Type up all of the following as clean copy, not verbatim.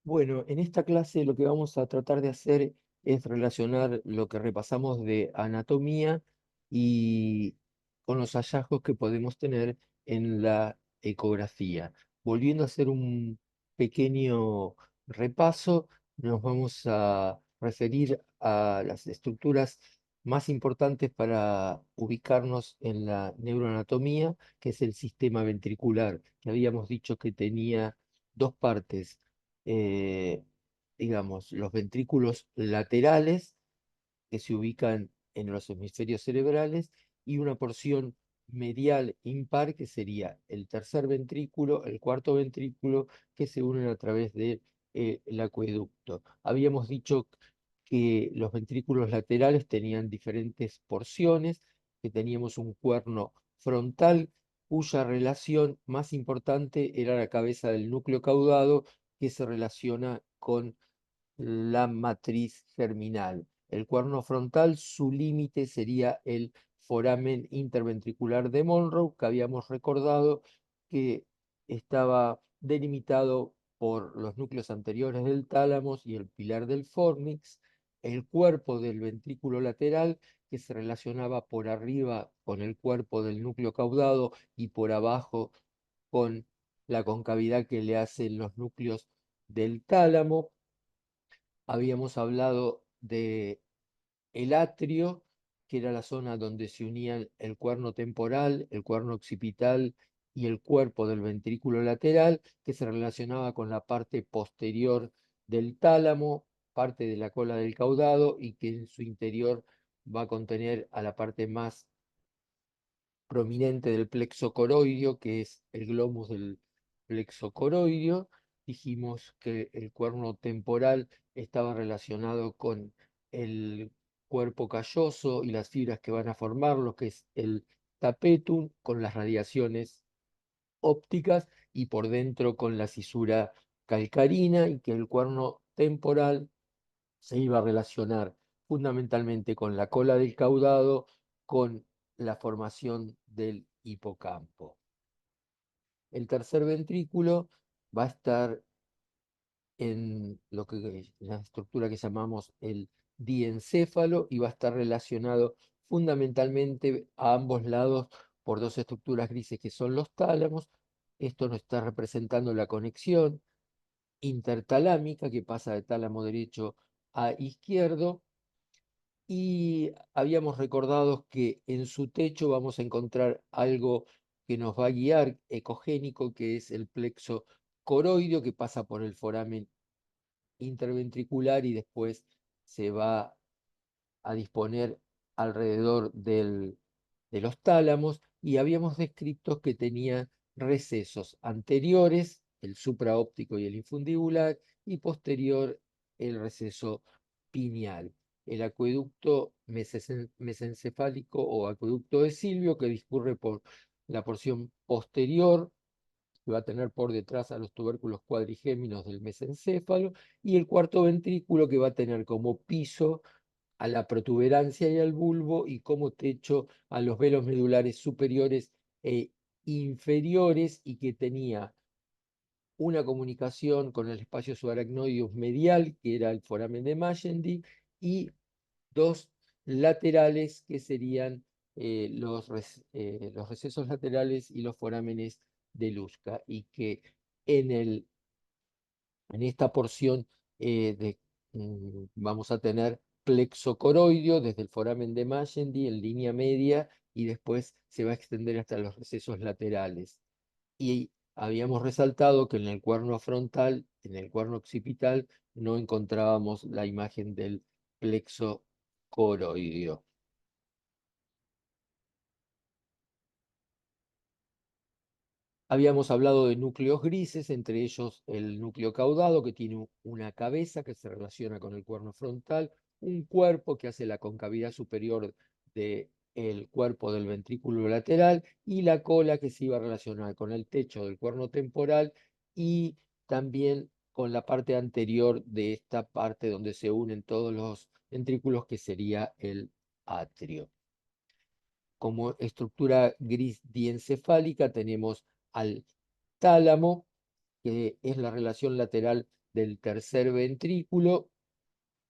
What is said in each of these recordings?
Bueno, en esta clase lo que vamos a tratar de hacer es relacionar lo que repasamos de anatomía y con los hallazgos que podemos tener en la ecografía. Volviendo a hacer un pequeño repaso, nos vamos a referir a las estructuras más importantes para ubicarnos en la neuroanatomía, que es el sistema ventricular, que habíamos dicho que tenía dos partes, eh, digamos, los ventrículos laterales que se ubican en los hemisferios cerebrales y una porción medial impar que sería el tercer ventrículo, el cuarto ventrículo que se unen a través del acueducto. Habíamos dicho que los ventrículos laterales tenían diferentes porciones, que teníamos un cuerno frontal cuya relación más importante era la cabeza del núcleo caudado que se relaciona con la matriz germinal. El cuerno frontal, su límite sería el foramen interventricular de Monroe, que habíamos recordado que estaba delimitado por los núcleos anteriores del tálamo y el pilar del fornix, el cuerpo del ventrículo lateral, que se relacionaba por arriba con el cuerpo del núcleo caudado y por abajo con la concavidad que le hacen los núcleos del tálamo. Habíamos hablado de el atrio, que era la zona donde se unían el cuerno temporal, el cuerno occipital y el cuerpo del ventrículo lateral, que se relacionaba con la parte posterior del tálamo, parte de la cola del caudado, y que en su interior va a contener a la parte más prominente del plexo coroideo, que es el glomus del plexo coroideo. Dijimos que el cuerno temporal estaba relacionado con el cuerpo calloso y las fibras que van a formarlo, que es el tapetum, con las radiaciones ópticas y por dentro con la cisura calcarina, y que el cuerno temporal se iba a relacionar fundamentalmente con la cola del caudado, con la formación del hipocampo. El tercer ventrículo va a estar en lo que la estructura que llamamos el diencéfalo y va a estar relacionado fundamentalmente a ambos lados por dos estructuras grises que son los tálamos. Esto nos está representando la conexión intertalámica que pasa de tálamo derecho a izquierdo, y habíamos recordado que en su techo vamos a encontrar algo que nos va a guiar ecogénico, que es el plexo coroideo, que pasa por el foramen interventricular y después se va a disponer alrededor de los tálamos, y habíamos descrito que tenía recesos anteriores, el supraóptico y el infundibular, y posterior el receso pineal. El acueducto mesencefálico o acueducto de Silvio, que discurre por la porción posterior, que va a tener por detrás a los tubérculos cuadrigéminos del mesencéfalo, y el cuarto ventrículo, que va a tener como piso a la protuberancia y al bulbo, y como techo a los velos medulares superiores e inferiores, y que tenía una comunicación con el espacio subaracnoideus medial, que era el foramen de Magendie, y dos laterales, que serían los recesos laterales y los forámenes de Luschka, y que en en esta porción vamos a tener plexo coroideo desde el foramen de Magendie en línea media, y después se va a extender hasta los recesos laterales. Y habíamos resaltado que en el cuerno frontal, en el cuerno occipital, no encontrábamos la imagen del plexo coroideo. Habíamos hablado de núcleos grises, entre ellos el núcleo caudado, que tiene una cabeza que se relaciona con el cuerno frontal, un cuerpo que hace la concavidad superior del cuerpo del ventrículo lateral, y la cola que se iba a relacionar con el techo del cuerno temporal y también con la parte anterior de esta parte donde se unen todos los ventrículos, que sería el atrio. Como estructura gris diencefálica tenemos al tálamo, que es la relación lateral del tercer ventrículo,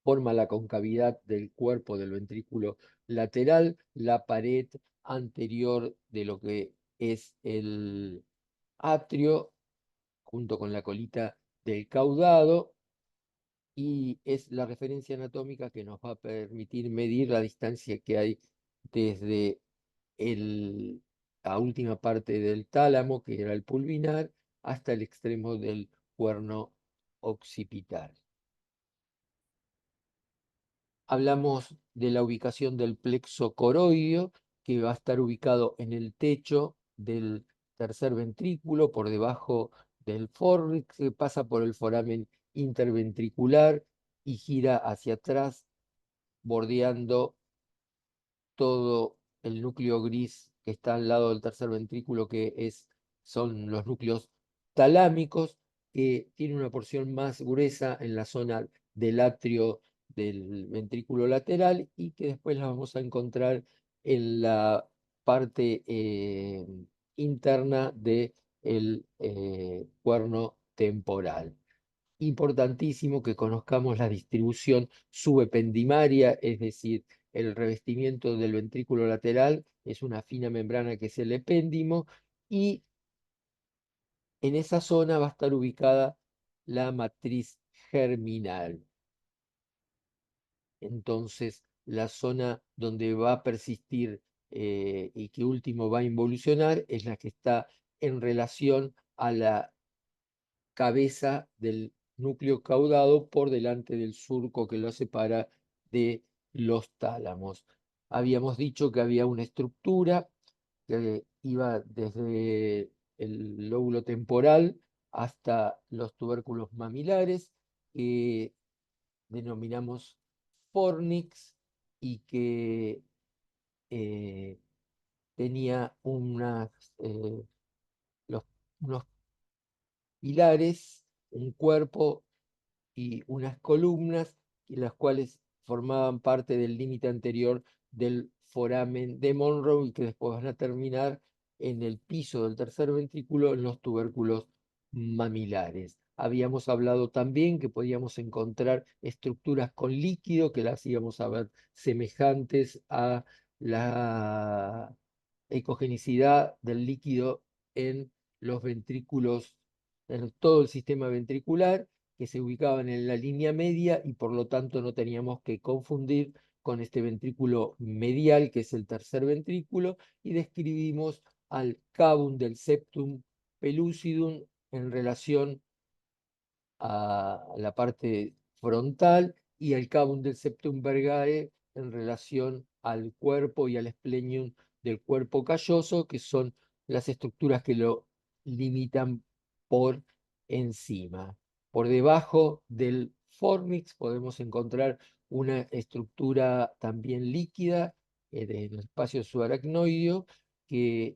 forma la concavidad del cuerpo del ventrículo lateral, la pared anterior de lo que es el atrio, junto con la colita del caudado, y es la referencia anatómica que nos va a permitir medir la distancia que hay desde la última parte del tálamo, que era el pulvinar, hasta el extremo del cuerno occipital. Hablamos de la ubicación del plexo coroideo, que va a estar ubicado en el techo del tercer ventrículo, por debajo del fornix, que pasa por el foramen interventricular y gira hacia atrás, bordeando todo el núcleo gris que está al lado del tercer ventrículo, son los núcleos talámicos, que tiene una porción más gruesa en la zona del atrio del ventrículo lateral y que después la vamos a encontrar en la parte interna del cuerno temporal. Importantísimo que conozcamos la distribución subependimaria, es decir, el revestimiento del ventrículo lateral es una fina membrana que es el epéndimo, y en esa zona va a estar ubicada la matriz germinal. Entonces, la zona donde va a persistir y que último va a involucionar es la que está en relación a la cabeza del núcleo caudado por delante del surco que lo separa de los tálamos. Habíamos dicho que había una estructura que iba desde el lóbulo temporal hasta los tubérculos mamilares, que denominamos fornix, y que eh, tenía eh, los- unos pilares, un cuerpo y unas columnas, y las cuales formaban parte del límite anterior del foramen de Monroe y que después van a terminar en el piso del tercer ventrículo, en los tubérculos mamilares. Habíamos hablado también que podíamos encontrar estructuras con líquido, que las íbamos a ver semejantes a la ecogenicidad del líquido en los ventrículos, en todo el sistema ventricular, que se ubicaban en la línea media y por lo tanto no teníamos que confundir con este ventrículo medial, que es el tercer ventrículo, y describimos al cavum del septum pellucidum en relación a la parte frontal, y al cavum del septum vergae en relación al cuerpo y al splenium del cuerpo calloso, que son las estructuras que lo limitan por encima. Por debajo del fornix podemos encontrar una estructura también líquida del espacio subaracnoideo, que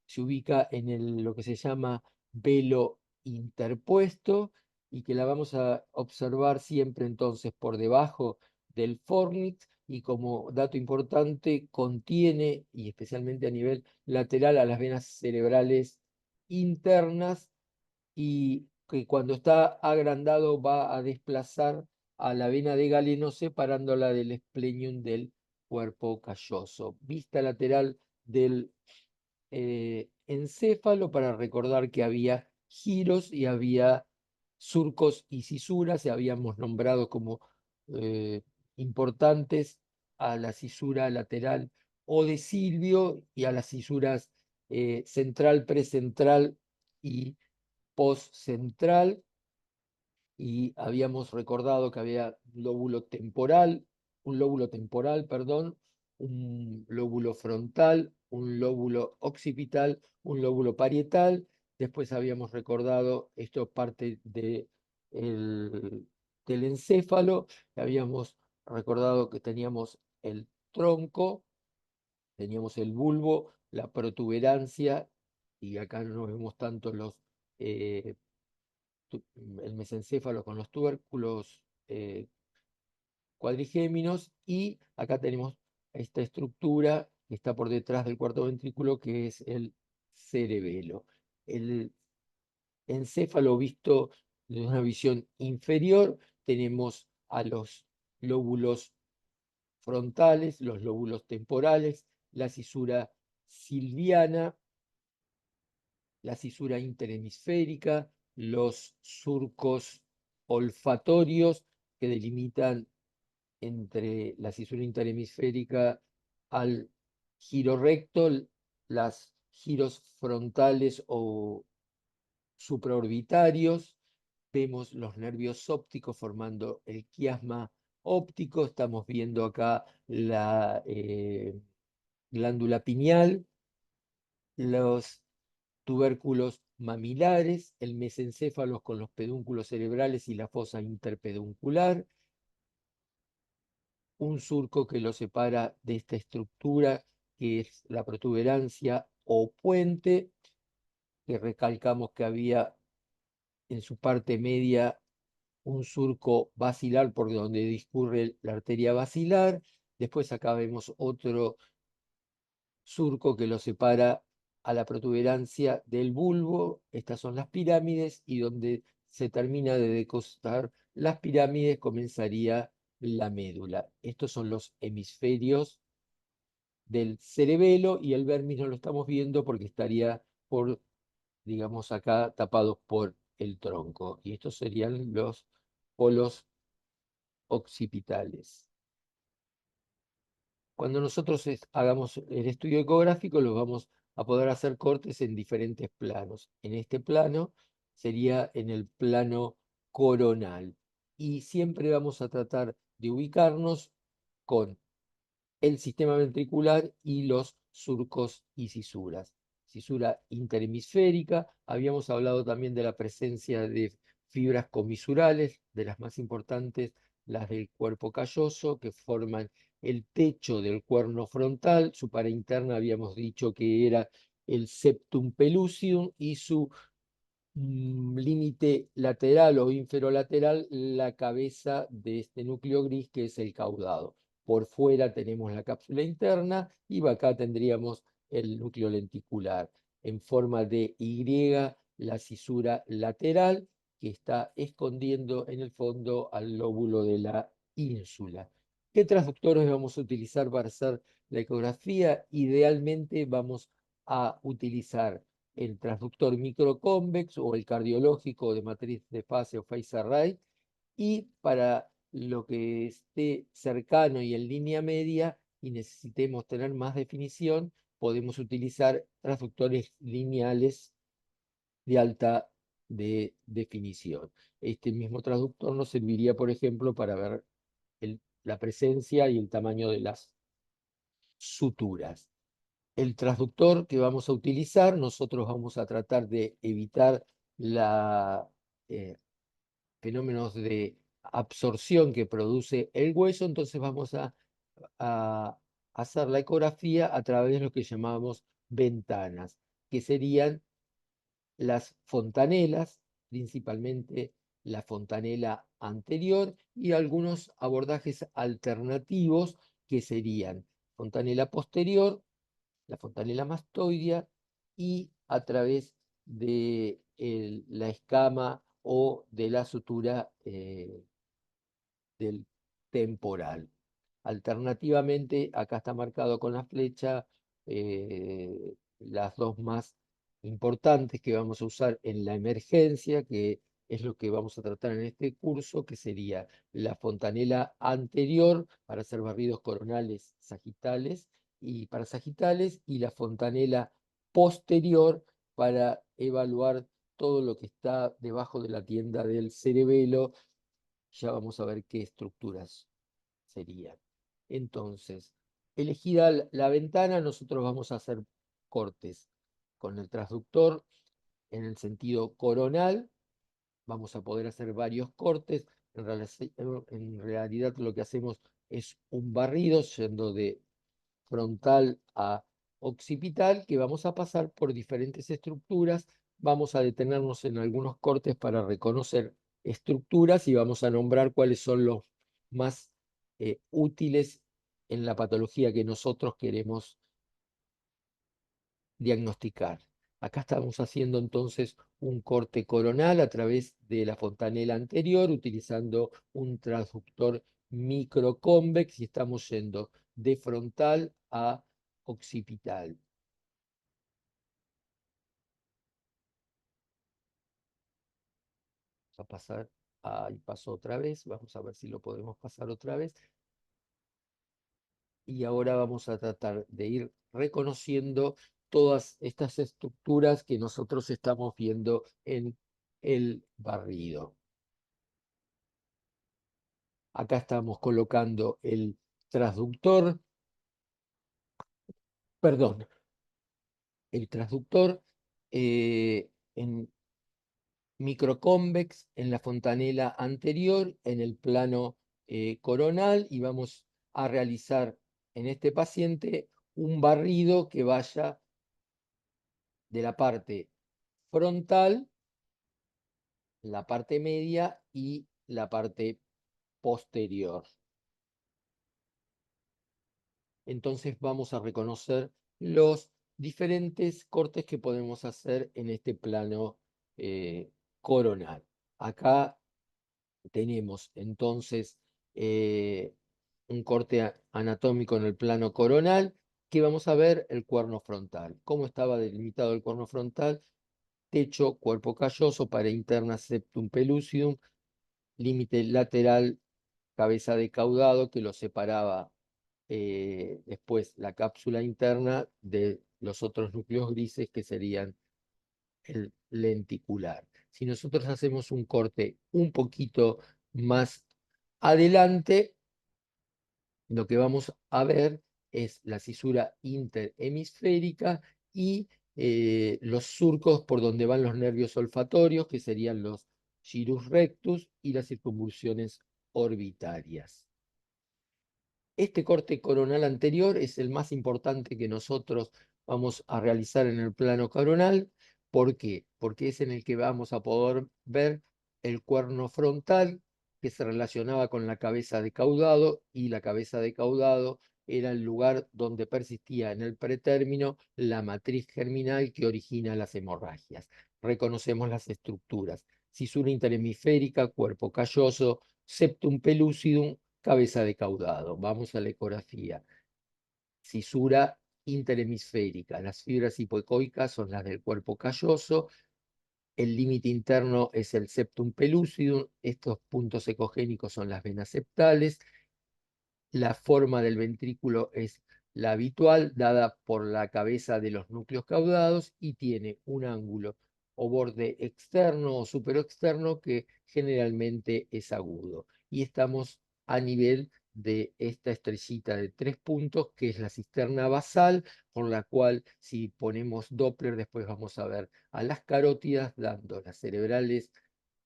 se ubica en lo que se llama velo interpuesto, y que la vamos a observar siempre entonces por debajo del fornix, y como dato importante contiene, y especialmente a nivel lateral, a las venas cerebrales internas, y que cuando está agrandado va a desplazar a la vena de Galeno, separándola del splenium del cuerpo calloso. Vista lateral del encéfalo, para recordar que había giros y había surcos y cisuras, y habíamos nombrado como eh, importantes a la cisura lateral o de Silvio y a las cisuras central, precentral y postcentral, y habíamos recordado que había un lóbulo temporal, perdón, un lóbulo frontal, un lóbulo occipital, un lóbulo parietal. Después habíamos recordado, esto es parte del encéfalo, habíamos recordado que teníamos el tronco, teníamos el bulbo, la protuberancia, y acá no vemos tanto eh, el mesencéfalo con los tubérculos cuadrigéminos, y acá tenemos esta estructura que está por detrás del cuarto ventrículo, que es el cerebelo. El encéfalo visto de una visión inferior tenemos a los lóbulos frontales, los lóbulos temporales, la cisura silviana, la cisura interhemisférica, los surcos olfatorios que delimitan entre la cisura interhemisférica al giro recto, las giros frontales o supraorbitarios, vemos los nervios ópticos formando el quiasma óptico, estamos viendo acá la glándula pineal, los tubérculos mamilares, el mesencéfalo con los pedúnculos cerebrales y la fosa interpeduncular, un surco que lo separa de esta estructura que es la protuberancia o puente, que recalcamos que había en su parte media un surco basilar por donde discurre la arteria basilar. Después acá vemos otro surco que lo separa a la protuberancia del bulbo. Estas son las pirámides y donde se termina de decostar las pirámides comenzaría la médula. Estos son los hemisferios del cerebelo y el vermis no lo estamos viendo porque estaría por, digamos, acá tapados por el tronco. Y estos serían los polos occipitales. Cuando nosotros hagamos el estudio ecográfico, los vamos a poder hacer cortes en diferentes planos. En este plano sería en el plano coronal. Y siempre vamos a tratar de ubicarnos con el sistema ventricular y los surcos y cisuras. Cisura interhemisférica, habíamos hablado también de la presencia de fibras comisurales, de las más importantes, las del cuerpo calloso, que forman el techo del cuerno frontal. Su pared interna habíamos dicho que era el septum pellucidum y su límite lateral o inferolateral, la cabeza de este núcleo gris que es el caudado. Por fuera tenemos la cápsula interna y acá tendríamos el núcleo lenticular. En forma de Y, la cisura lateral que está escondiendo en el fondo al lóbulo de la ínsula. ¿Qué transductores vamos a utilizar para hacer la ecografía? Idealmente vamos a utilizar el transductor microconvex o el cardiológico de matriz de fase o phase array, y para lo que esté cercano y en línea media y necesitemos tener más definición, podemos utilizar transductores lineales de alta definición. Este mismo transductor nos serviría, por ejemplo, para ver la presencia y el tamaño de las suturas. El transductor que vamos a utilizar, nosotros vamos a tratar de evitar la fenómenos de absorción que produce el hueso, entonces vamos a hacer la ecografía a través de lo que llamamos ventanas, que serían las fontanelas, principalmente la fontanela anterior, y algunos abordajes alternativos que serían fontanela posterior, la fontanela mastoidea y a través de la escama o de la sutura del temporal. Alternativamente, acá está marcado con la flecha las dos más importantes que vamos a usar en la emergencia, que es lo que vamos a tratar en este curso, que sería la fontanela anterior para hacer barridos coronales sagitales y parasagitales, y la fontanela posterior para evaluar todo lo que está debajo de la tienda del cerebelo. Ya vamos a ver qué estructuras serían. Entonces, elegida la ventana, nosotros vamos a hacer cortes con el transductor en el sentido coronal. Vamos a poder hacer varios cortes. En realidad lo que hacemos es un barrido yendo de frontal a occipital, que vamos a pasar por diferentes estructuras. Vamos a detenernos en algunos cortes para reconocer estructuras y vamos a nombrar cuáles son los más útiles en la patología que nosotros queremos diagnosticar. Acá estamos haciendo entonces un corte coronal a través de la fontanela anterior, utilizando un transductor microconvex y estamos yendo de frontal a occipital. Vamos a pasar, ahí pasó otra vez, vamos a ver si lo podemos pasar otra vez. Y ahora vamos a tratar de ir reconociendo todas estas estructuras que nosotros estamos viendo en el barrido. Acá estamos colocando el transductor, perdón, el transductor en microconvex en la fontanela anterior, en el plano coronal, y vamos a realizar en este paciente un barrido que vaya de la parte frontal, la parte media y la parte posterior. Entonces vamos a reconocer los diferentes cortes que podemos hacer en este plano coronal. Acá tenemos entonces un corte anatómico en el plano coronal, que vamos a ver el cuerno frontal. ¿Cómo estaba delimitado el cuerno frontal? Techo, cuerpo calloso, pared interna, septum pellucidum, límite lateral, cabeza de caudado que lo separaba después la cápsula interna de los otros núcleos grises que serían el lenticular. Si nosotros hacemos un corte un poquito más adelante, lo que vamos a ver es la cisura interhemisférica y los surcos por donde van los nervios olfatorios, que serían los gyrus rectus y las circunvoluciones orbitarias. Este corte coronal anterior es el más importante que nosotros vamos a realizar en el plano coronal. ¿Por qué? Porque es en el que vamos a poder ver el cuerno frontal que se relacionaba con la cabeza de caudado, y la cabeza de caudado era el lugar donde persistía en el pretérmino la matriz germinal que origina las hemorragias. Reconocemos las estructuras: cisura interhemisférica, cuerpo calloso, septum pellucidum, cabeza de caudado. Vamos a la ecografía. Cisura interhemisférica. Las fibras hipoecoicas son las del cuerpo calloso. El límite interno es el septum pellucidum. Estos puntos ecogénicos son las venas septales. La forma del ventrículo es la habitual, dada por la cabeza de los núcleos caudados, y tiene un ángulo o borde externo o superoexterno que generalmente es agudo. Y estamos a nivel de esta estrellita de 3 puntos, que es la cisterna basal, por la cual, si ponemos Doppler, después vamos a ver a las carótidas, dando las cerebrales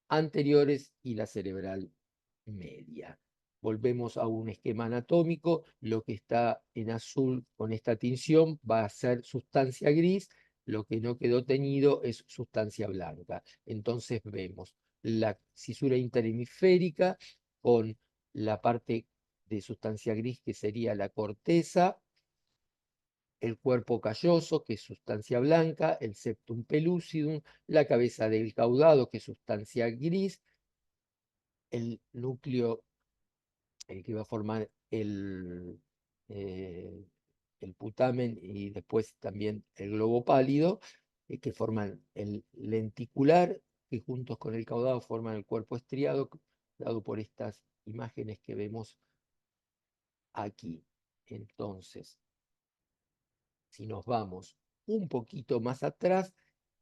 anteriores y la cerebral media. Volvemos a un esquema anatómico. Lo que está en azul con esta tinción va a ser sustancia gris, lo que no quedó teñido es sustancia blanca. Entonces vemos la cisura interhemisférica con la parte de sustancia gris, que sería la corteza, el cuerpo calloso, que es sustancia blanca, el septum pellucidum, la cabeza del caudado, que es sustancia gris, el núcleo que va a formar eh, el putamen, y después también el globo pálido, que forman el lenticular, que juntos con el caudado forman el cuerpo estriado, dado por estas imágenes que vemos aquí. Entonces, si nos vamos un poquito más atrás,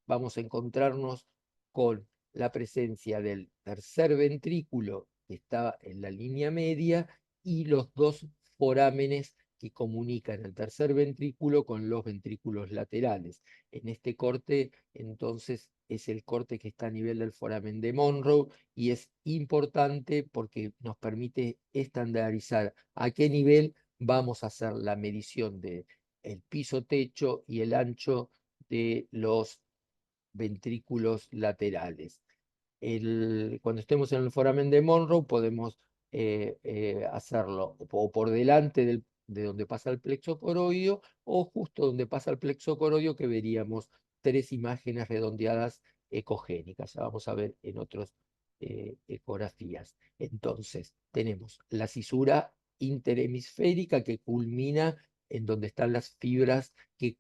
vamos a encontrarnos con la presencia del tercer ventrículo, que está en la línea media, y los dos forámenes que comunican el tercer ventrículo con los ventrículos laterales. En este corte, entonces, es el corte que está a nivel del foramen de Monroe, y es importante porque nos permite estandarizar a qué nivel vamos a hacer la medición de el piso techo y el ancho de los ventrículos laterales. Cuando estemos en el foramen de Monroe podemos hacerlo o por delante de donde pasa el plexo coroideo, o justo donde pasa el plexo coroideo, que veríamos tres imágenes redondeadas ecogénicas. Ya vamos a ver en otras ecografías. Entonces, tenemos la cisura interhemisférica que culmina en donde están las fibras que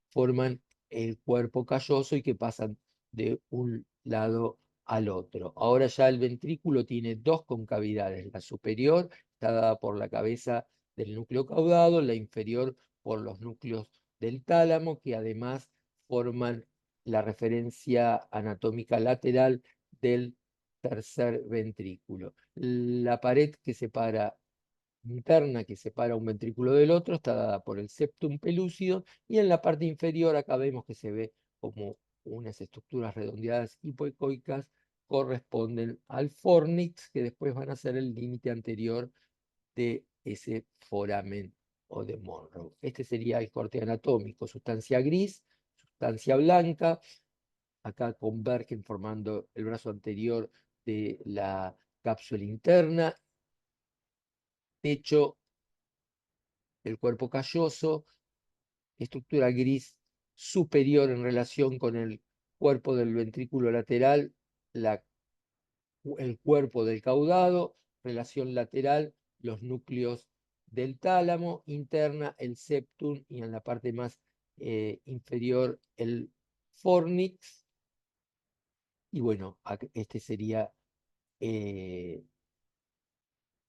forman el cuerpo calloso y que pasan de un lado al otro. Ahora ya el ventrículo tiene dos concavidades. La superior está dada por la cabeza del núcleo caudado, la inferior por los núcleos del tálamo, que además forman la referencia anatómica lateral del tercer ventrículo. La pared que separa interna que separa un ventrículo del otro está dada por el septum pelúcido y en la parte inferior acá vemos que se ve como unas estructuras redondeadas hipoecoicas corresponden al fornix, que después van a ser el límite anterior de ese foramen o de Monroe. Este sería el corte anatómico: sustancia gris, sustancia blanca, acá convergen formando el brazo anterior de la cápsula interna, techo, el cuerpo calloso, estructura gris superior en relación con el cuerpo del ventrículo lateral, el cuerpo del caudado, relación lateral, los núcleos del tálamo, interna el septum y en la parte más inferior el fornix. Y bueno, este sería eh,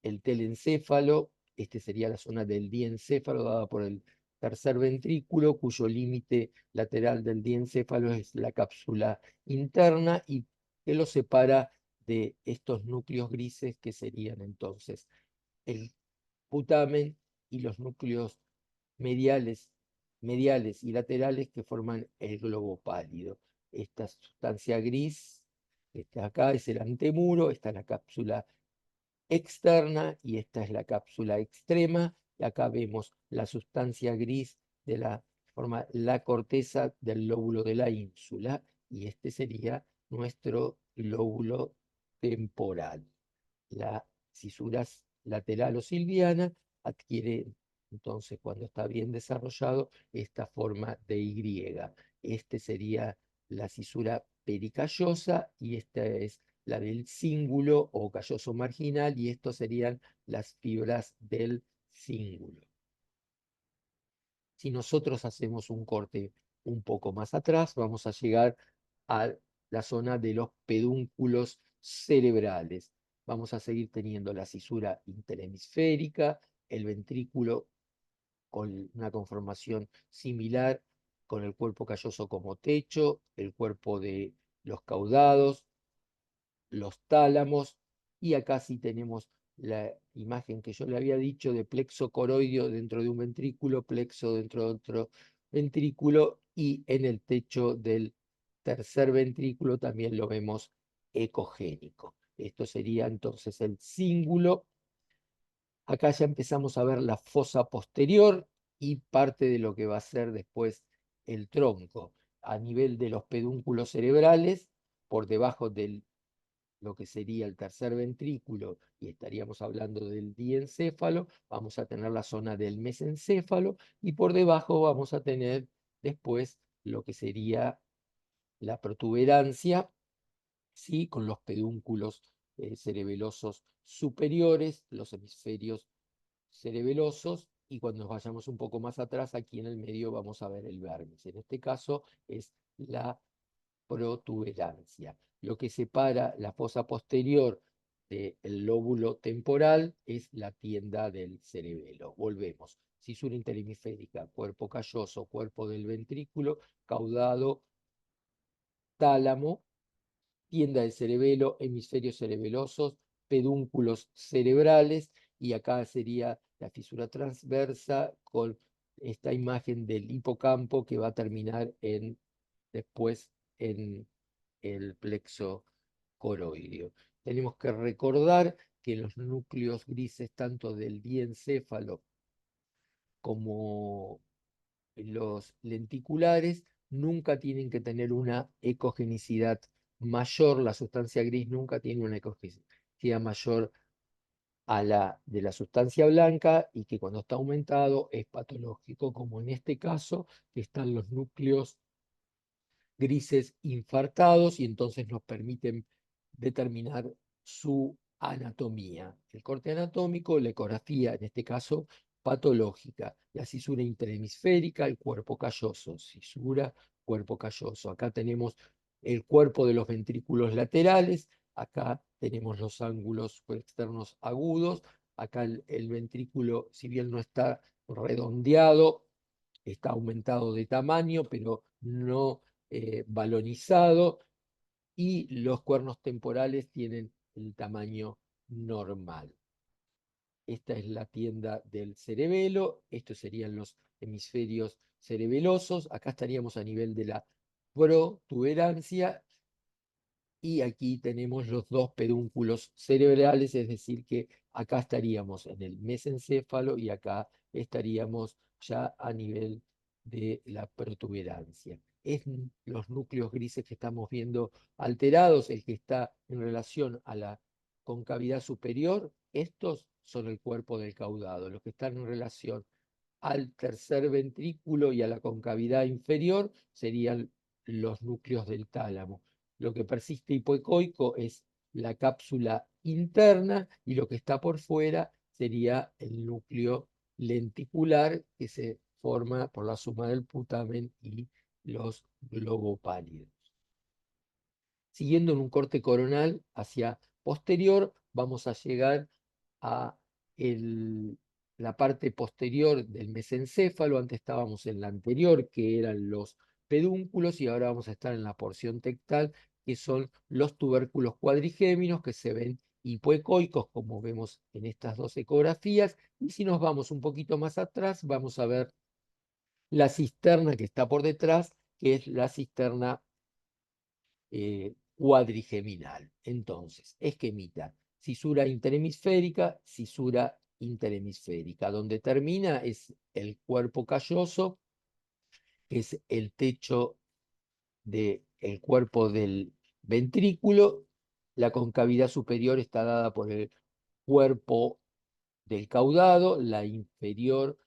el telencéfalo. Este sería la zona del diencéfalo dada por el tercer ventrículo, cuyo límite lateral del diencéfalo es la cápsula interna y que lo separa de estos núcleos grises que serían entonces el putamen y los núcleos mediales, mediales y laterales que forman el globo pálido. Esta sustancia gris, está acá, es el antemuro, esta es la cápsula externa y esta es la cápsula extrema. Y acá vemos la sustancia gris de la forma la corteza del lóbulo de la ínsula y este sería nuestro lóbulo temporal. La cisura lateral o silviana adquiere entonces, cuando está bien desarrollado, esta forma de Y. Este sería la cisura pericallosa y esta es la del cíngulo o calloso marginal y estos serían las fibras del cíngulo. Si nosotros hacemos un corte un poco más atrás, vamos a llegar a la zona de los pedúnculos cerebrales. Vamos a seguir teniendo la cisura interhemisférica, el ventrículo con una conformación similar, con el cuerpo calloso como techo, el cuerpo de los caudados, los tálamos, y acá sí tenemos la imagen que yo le había dicho de plexo coroideo dentro de un ventrículo, plexo dentro de otro ventrículo, y en el techo del tercer ventrículo también lo vemos ecogénico. Esto sería entonces el cíngulo. Acá ya empezamos a ver la fosa posterior y parte de lo que va a ser después el tronco. A nivel de los pedúnculos cerebrales, por debajo de lo que sería el tercer ventrículo, y estaríamos hablando del diencéfalo, vamos a tener la zona del mesencéfalo, y por debajo vamos a tener después lo que sería la protuberancia, ¿sí? Con los pedúnculos cerebelosos superiores, los hemisferios cerebelosos, y cuando nos vayamos un poco más atrás, aquí en el medio vamos a ver el vértice. En este caso es la protuberancia. Lo que separa la fosa posterior del lóbulo temporal es la tienda del cerebelo. Volvemos. Cisura interhemisférica, cuerpo calloso, cuerpo del ventrículo, caudado, tálamo, tienda del cerebelo, hemisferios cerebelosos, pedúnculos cerebrales, y acá sería la fisura transversa con esta imagen del hipocampo que va a terminar después en el plexo coroideo. Tenemos que recordar que los núcleos grises, tanto del diencéfalo como los lenticulares, nunca tienen que tener una ecogenicidad mayor. La sustancia gris nunca tiene una ecogenicidad mayor a la de la sustancia blanca y que cuando está aumentado es patológico, como en este caso, que están los núcleos grises infartados y entonces nos permiten determinar su anatomía. El corte anatómico, la ecografía, en este caso patológica, la cisura interhemisférica, el cuerpo calloso, cisura, cuerpo calloso. Acá tenemos el cuerpo de los ventrículos laterales, acá tenemos los ángulos externos agudos, acá el ventrículo, si bien no está redondeado, está aumentado de tamaño, pero no balonizado, y los cuernos temporales tienen el tamaño normal. Esta es la tienda del cerebelo, estos serían los hemisferios cerebelosos, acá estaríamos a nivel de la protuberancia, y aquí tenemos los dos pedúnculos cerebrales, es decir, que acá estaríamos en el mesencéfalo y acá estaríamos ya a nivel de la protuberancia. Es los núcleos grises que estamos viendo alterados, el que está en relación a la concavidad superior, estos son el cuerpo del caudado. Los que están en relación al tercer ventrículo y a la concavidad inferior serían los núcleos del tálamo. Lo que persiste hipoecoico es la cápsula interna y lo que está por fuera sería el núcleo lenticular que se forma por la suma del putamen y los globopálidos. Siguiendo en un corte coronal hacia posterior, vamos a llegar a la parte posterior del mesencéfalo. Antes estábamos en la anterior, que eran los pedúnculos, y ahora vamos a estar en la porción tectal, que son los tubérculos cuadrigéminos, que se ven hipoecoicos, como vemos en estas dos ecografías. Y si nos vamos un poquito más atrás, vamos a ver la cisterna que está por detrás, que es la cisterna cuadrigeminal. Entonces, esquemita, cisura interhemisférica, cisura interhemisférica. Donde termina es el cuerpo calloso, que es el techo del cuerpo del ventrículo. La concavidad superior está dada por el cuerpo del caudado, la inferior,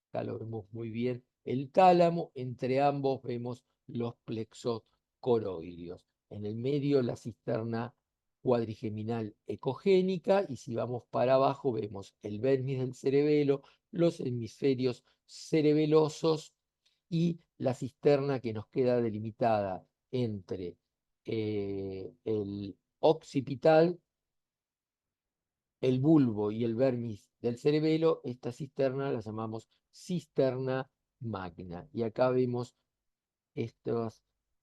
acá lo vemos muy bien, el tálamo, entre ambos vemos los plexos coroideos. En el medio la cisterna cuadrigeminal ecogénica, y si vamos para abajo vemos el vermis del cerebelo, los hemisferios cerebelosos y la cisterna que nos queda delimitada entre el occipital, el bulbo y el vermis del cerebelo. Esta cisterna la llamamos cisterna magna. Y acá vemos esta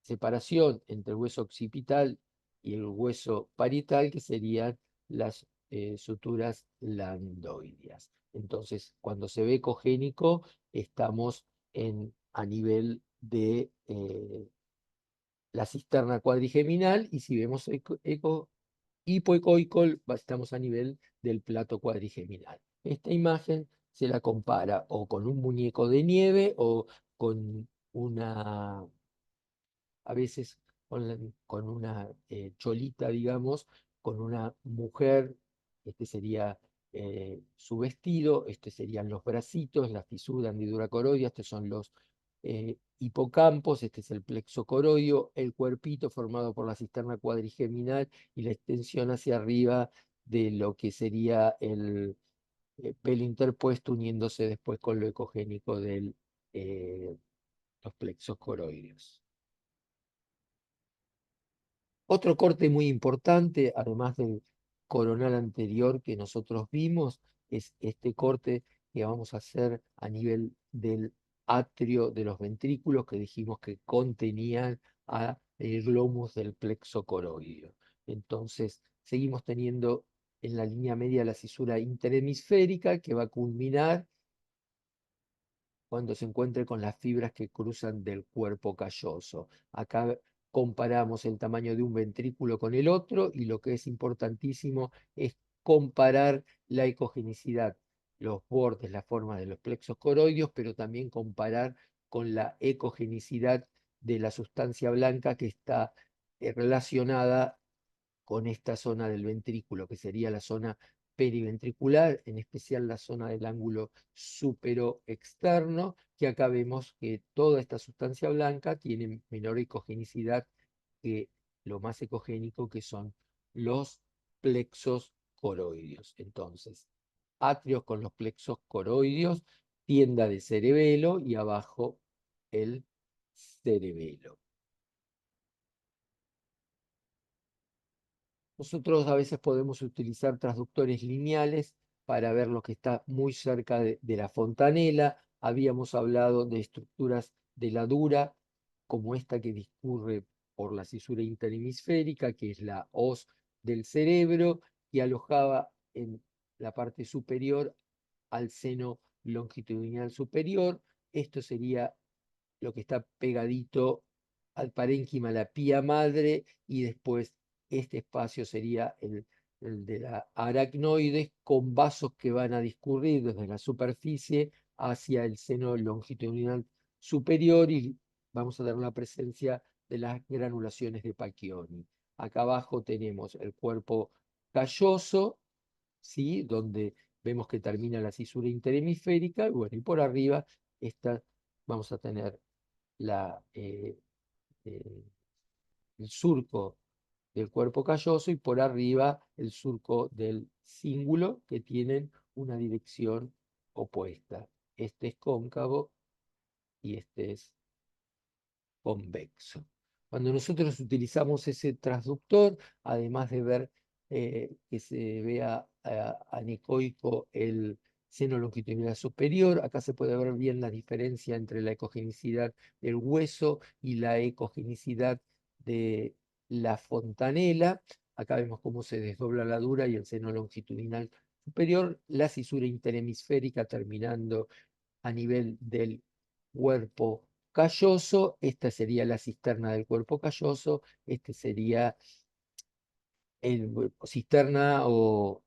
separación entre el hueso occipital y el hueso parietal, que serían las suturas landoideas. Entonces, cuando se ve ecogénico, estamos a nivel de la cisterna cuadrigeminal, y si vemos hipoecoico, estamos a nivel del plato cuadrigeminal. Esta imagen se la compara o con un muñeco de nieve o con a veces con una cholita, digamos, con una mujer. Este sería su vestido, este serían los bracitos, la fisura, hendidura coroidea, estos son los hipocampos, este es el plexo coroideo, el cuerpito formado por la cisterna cuadrigeminal y la extensión hacia arriba de lo que sería el pelo interpuesto, uniéndose después con lo ecogénico de los plexos coroideos. Otro corte muy importante, además del coronal anterior que nosotros vimos, es este corte que vamos a hacer a nivel del atrio de los ventrículos, que dijimos que contenían el glomus del plexo coroideo. Entonces, seguimos teniendo en la línea media la cisura interhemisférica, que va a culminar cuando se encuentre con las fibras que cruzan del cuerpo calloso. Acá comparamos el tamaño de un ventrículo con el otro, y lo que es importantísimo es comparar la ecogenicidad, los bordes, la forma de los plexos coroideos, pero también comparar con la ecogenicidad de la sustancia blanca que está relacionada con esta zona del ventrículo, que sería la zona periventricular, en especial la zona del ángulo superoexterno, que acá vemos que toda esta sustancia blanca tiene menor ecogenicidad que lo más ecogénico, que son los plexos coroideos. Entonces, atrios con los plexos coroideos, tienda de cerebelo y abajo el cerebelo. Nosotros a veces podemos utilizar transductores lineales para ver lo que está muy cerca de la fontanela. Habíamos hablado de estructuras de la dura, como esta que discurre por la cisura interhemisférica, que es la hoz del cerebro, que alojaba en la parte superior al seno longitudinal superior. Esto sería lo que está pegadito al parénquima, la pía madre, y después este espacio sería el de la aracnoides, con vasos que van a discurrir desde la superficie hacia el seno longitudinal superior, y vamos a tener la presencia de las granulaciones de Pacchioni. Acá abajo tenemos el cuerpo calloso, ¿sí? Donde vemos que termina la cisura interhemisférica, y bueno, y por arriba vamos a tener la, eh, el surco del cuerpo calloso, y por arriba el surco del cíngulo, que tienen una dirección opuesta. Este es cóncavo y este es convexo. Cuando nosotros utilizamos ese transductor, además de ver que se vea anecoico el seno longitudinal superior, acá se puede ver bien la diferencia entre la ecogenicidad del hueso y la ecogenicidad de la fontanela. Acá vemos cómo se desdobla la dura y el seno longitudinal superior, la cisura interhemisférica terminando a nivel del cuerpo calloso. Esta sería la cisterna del cuerpo calloso, este sería el cisterna o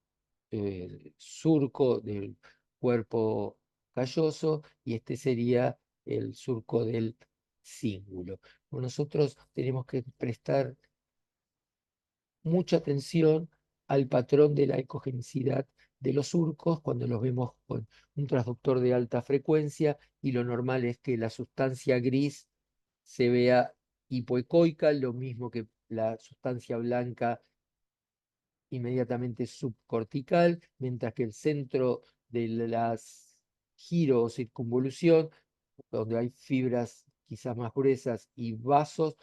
surco del cuerpo calloso, y este sería el surco del cíngulo. Nosotros tenemos que prestar mucha atención al patrón de la ecogenicidad de los surcos cuando los vemos con un transductor de alta frecuencia, y lo normal es que la sustancia gris se vea hipoecoica, lo mismo que la sustancia blanca inmediatamente subcortical, mientras que el centro de las giro o circunvolución, donde hay fibras quizás más gruesas y vasos,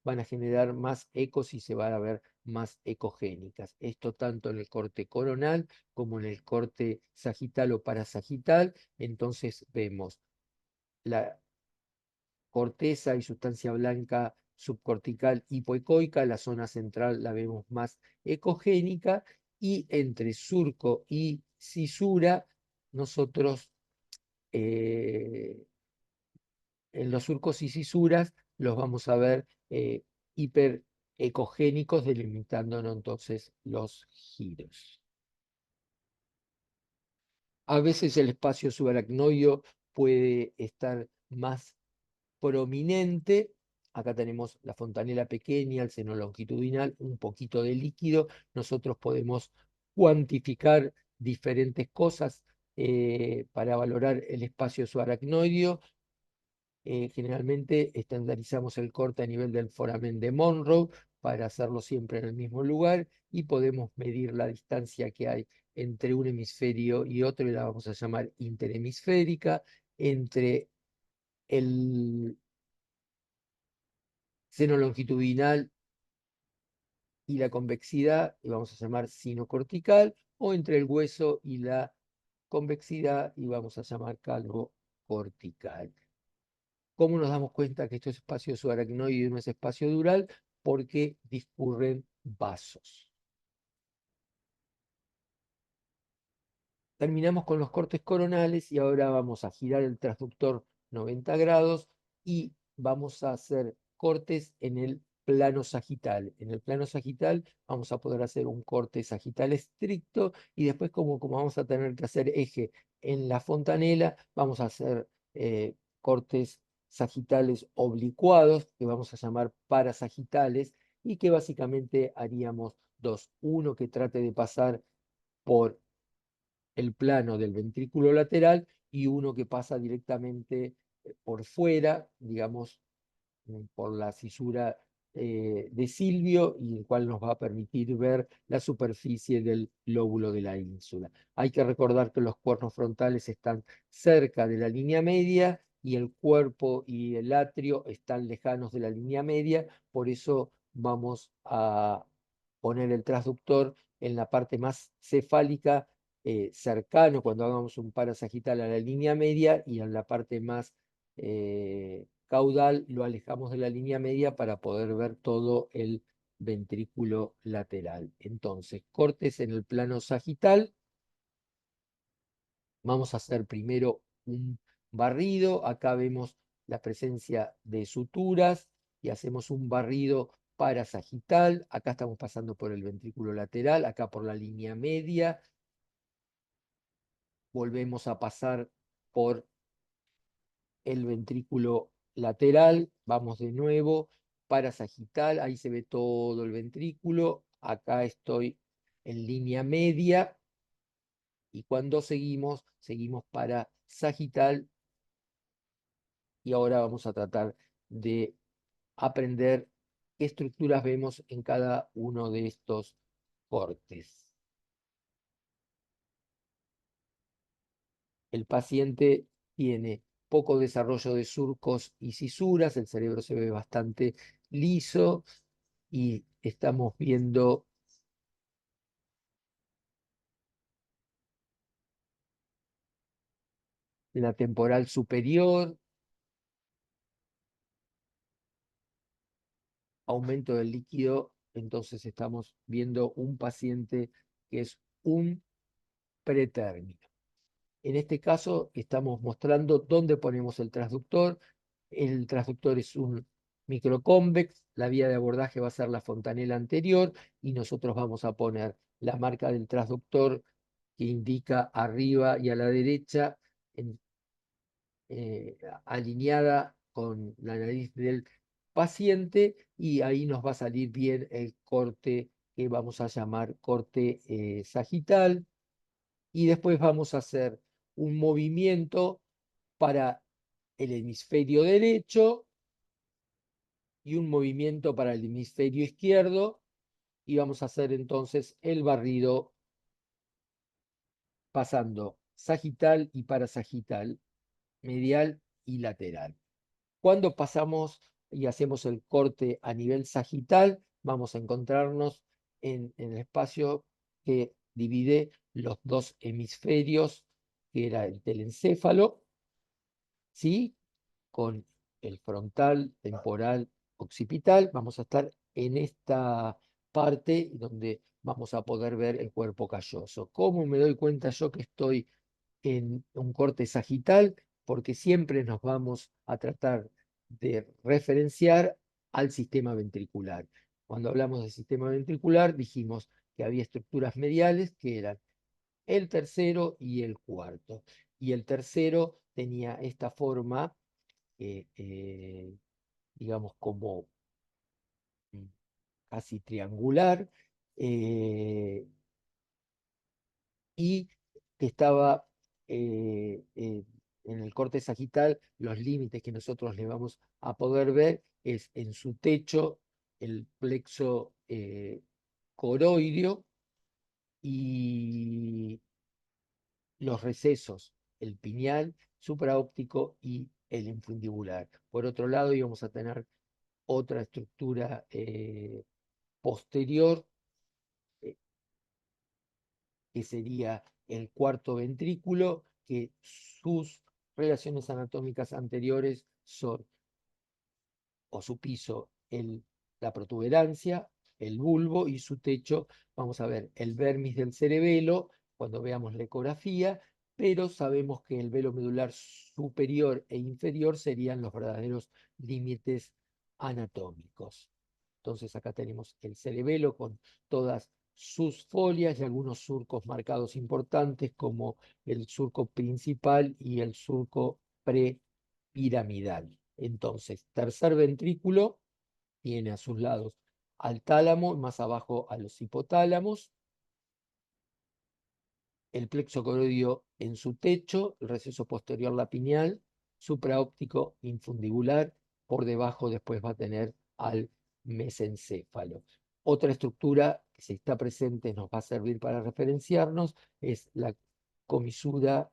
van a generar más ecos y se van a ver más ecogénicas. Esto tanto en el corte coronal como en el corte sagital o parasagital. Entonces vemos la corteza y sustancia blanca subcortical hipoecoica, la zona central la vemos más ecogénica, y entre surco y cisura, nosotros en los surcos y cisuras los vamos a ver hiperecogénicos, delimitándonos entonces los giros. A veces el espacio subaracnoideo puede estar más prominente. Acá tenemos la fontanela pequeña, el seno longitudinal, un poquito de líquido. Nosotros podemos cuantificar diferentes cosas para valorar el espacio subaracnoideo. Generalmente estandarizamos el corte a nivel del foramen de Monroe para hacerlo siempre en el mismo lugar, y podemos medir la distancia que hay entre un hemisferio y otro, y la vamos a llamar interhemisférica, entre el seno longitudinal y la convexidad, y vamos a llamar sino cortical, o entre el hueso y la convexidad, y vamos a llamar calvo cortical. ¿Cómo nos damos cuenta que esto es espacio subaracnoide y no es espacio dural? Porque discurren vasos. Terminamos con los cortes coronales, y ahora vamos a girar el transductor 90 grados y vamos a hacer cortes en el plano sagital. En el plano sagital vamos a poder hacer un corte sagital estricto, y después como vamos a tener que hacer eje en la fontanela, vamos a hacer cortes sagitales oblicuados, que vamos a llamar parasagitales, y que básicamente haríamos dos. Uno que trate de pasar por el plano del ventrículo lateral y uno que pasa directamente por fuera, digamos, por la cisura de Silvio, y el cual nos va a permitir ver la superficie del lóbulo de la ínsula. Hay que recordar que los cuernos frontales están cerca de la línea media y el cuerpo y el atrio están lejanos de la línea media, por eso vamos a poner el transductor en la parte más cefálica, cercano cuando hagamos un parasagital a la línea media, y en la parte más caudal lo alejamos de la línea media para poder ver todo el ventrículo lateral. Entonces, cortes en el plano sagital. Vamos a hacer primero un barrido. Acá vemos la presencia de suturas y hacemos un barrido parasagital. Acá estamos pasando por el ventrículo lateral, acá por la línea media. Volvemos a pasar por el ventrículo lateral, vamos de nuevo, parasagital, ahí se ve todo el ventrículo, acá estoy en línea media, y cuando seguimos para sagital, y ahora vamos a tratar de aprender qué estructuras vemos en cada uno de estos cortes. El paciente tiene poco desarrollo de surcos y cisuras, el cerebro se ve bastante liso, y estamos viendo la temporal superior, aumento del líquido. Entonces estamos viendo un paciente que es un pretérmino. En este caso estamos mostrando dónde ponemos el transductor. El transductor es un microconvex, la vía de abordaje va a ser la fontanela anterior, y nosotros vamos a poner la marca del transductor que indica arriba y a la derecha, alineada con la nariz del paciente, y ahí nos va a salir bien el corte que vamos a llamar corte sagital. Y después vamos a hacer un movimiento para el hemisferio derecho y un movimiento para el hemisferio izquierdo, y vamos a hacer entonces el barrido pasando sagital y parasagital, medial y lateral. Cuando pasamos y hacemos el corte a nivel sagital, vamos a encontrarnos en el espacio que divide los dos hemisferios, que era el telencéfalo, ¿sí? Con el frontal, temporal, occipital. Vamos a estar en esta parte donde vamos a poder ver el cuerpo calloso. ¿Cómo me doy cuenta yo que estoy en un corte sagital? Porque siempre nos vamos a tratar de referenciar al sistema ventricular. Cuando hablamos del sistema ventricular, dijimos que había estructuras mediales que eran el tercero y el cuarto. Y el tercero tenía esta forma, digamos, como mm, casi triangular, eh, y que estaba en el corte sagital. Los límites que nosotros le vamos a poder ver es en su techo, el plexo coroideo, y los recesos, el pineal, supraóptico y el infundibular. Por otro lado, íbamos a tener otra estructura posterior, eh, que sería el cuarto ventrículo, que sus relaciones anatómicas anteriores son, o su piso, la protuberancia, el bulbo, y su techo vamos a ver el vermis del cerebelo cuando veamos la ecografía, pero sabemos que el velo medular superior e inferior serían los verdaderos límites anatómicos. Entonces acá tenemos el cerebelo con todas sus folias y algunos surcos marcados importantes, como el surco principal y el surco prepiramidal. Entonces, tercer ventrículo tiene a sus lados al tálamo, más abajo a los hipotálamos. el plexo coroidio en su techo, el receso posterior la pineal, supraóptico infundibular, por debajo después va a tener al mesencéfalo. Otra estructura que si está presente nos va a servir para referenciarnos es la comisura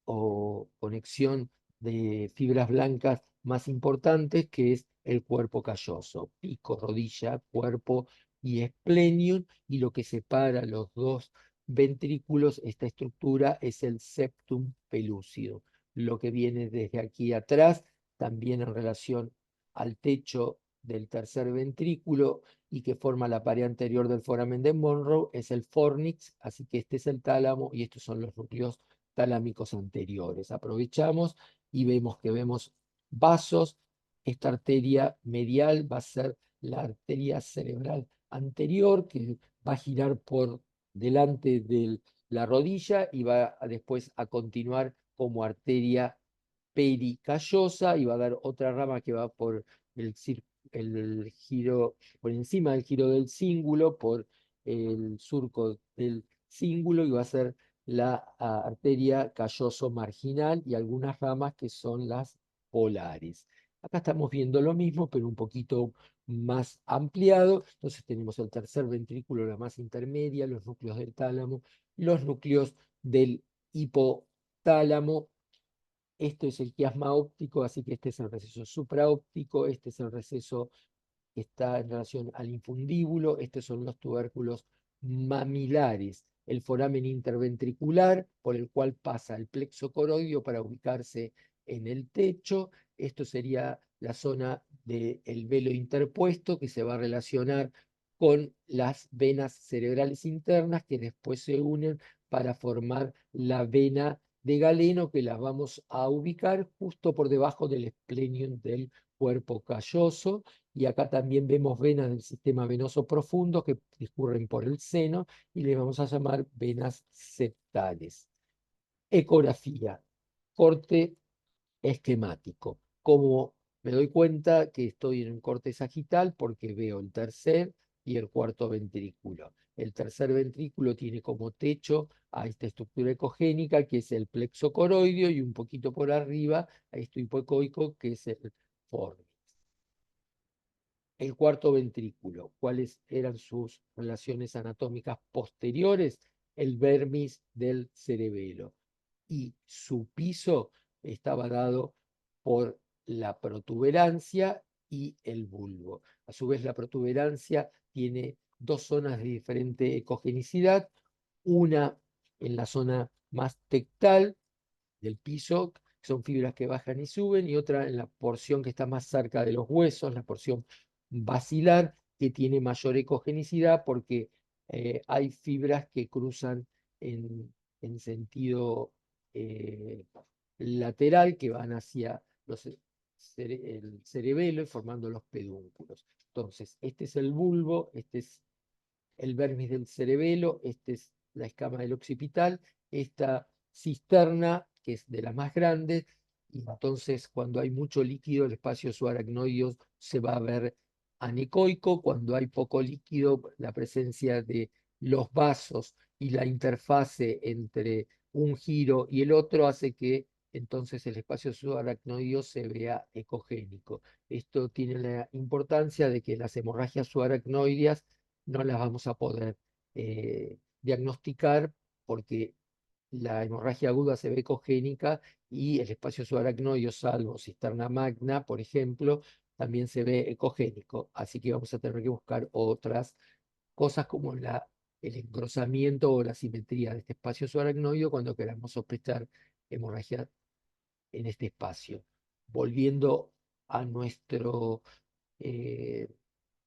o conexión de fibras blancas más importantes, que es el cuerpo calloso, pico, rodilla, cuerpo y esplenium, y lo que separa los dos ventrículos, esta estructura, es el septum pelúcido. Lo que viene desde aquí atrás, también en relación al techo del tercer ventrículo y que forma la pared anterior del foramen de Monroe, es el fornix, así que este es el tálamo y estos son los núcleos talámicos anteriores. Aprovechamos y vemos vasos. Esta arteria medial va a ser la arteria cerebral anterior, que va a girar por delante de la rodilla y va después a continuar como arteria pericallosa y va a dar otra rama que va por el giro, por encima del giro del cíngulo, por el surco del cíngulo, y va a ser la arteria calloso marginal y algunas ramas que son las polares. Acá estamos viendo lo mismo, pero un poquito más ampliado. Entonces tenemos el tercer ventrículo, la masa intermedia, los núcleos del tálamo, los núcleos del hipotálamo. Esto es el quiasma óptico, así que este es el receso supraóptico, este es el receso que está en relación al infundíbulo, estos son los tubérculos mamilares, el foramen interventricular por el cual pasa el plexo coroidio para ubicarse en el techo. Esto sería la zona del velo interpuesto que se va a relacionar con las venas cerebrales internas que después se unen para formar la vena de Galeno, que las vamos a ubicar justo por debajo del esplenium del cuerpo calloso. Y acá también vemos venas del sistema venoso profundo que discurren por el seno y le vamos a llamar venas septales. Ecografía, corte esquemático. Como me doy cuenta que estoy en un corte sagital porque veo el tercer y el cuarto ventrículo. El tercer ventrículo tiene como techo a esta estructura ecogénica que es el plexo coroidio y un poquito por arriba a esto hipoecoico que es el fornix. El cuarto ventrículo, ¿cuáles eran sus relaciones anatómicas posteriores? El vermis del cerebelo. Y su piso estaba dado por la protuberancia y el bulbo. A su vez, la protuberancia tiene dos zonas de diferente ecogenicidad, una en la zona más tectal del piso, que son fibras que bajan y suben, y otra en la porción que está más cerca de los huesos, la porción basilar, que tiene mayor ecogenicidad porque hay fibras que cruzan en sentido eh, lateral, que van hacia el cerebelo, formando los pedúnculos. Entonces, este es el bulbo, este es el vermis del cerebelo, esta es la escama del occipital, esta cisterna, que es de las más grandes, y entonces cuando hay mucho líquido, el espacio subaracnoideo se va a ver anecoico. Cuando hay poco líquido, la presencia de los vasos y la interfase entre un giro y el otro hace que entonces el espacio subaracnoideo se vea ecogénico. Esto tiene la importancia de que las hemorragias subaracnoideas no las vamos a poder diagnosticar porque la hemorragia aguda se ve ecogénica y el espacio subaracnoideo, salvo cisterna magna, por ejemplo, también se ve ecogénico. Así que vamos a tener que buscar otras cosas como el engrosamiento o la simetría de este espacio subaracnoideo cuando queramos sospechar hemorragia en este espacio. Volviendo a nuestro eh,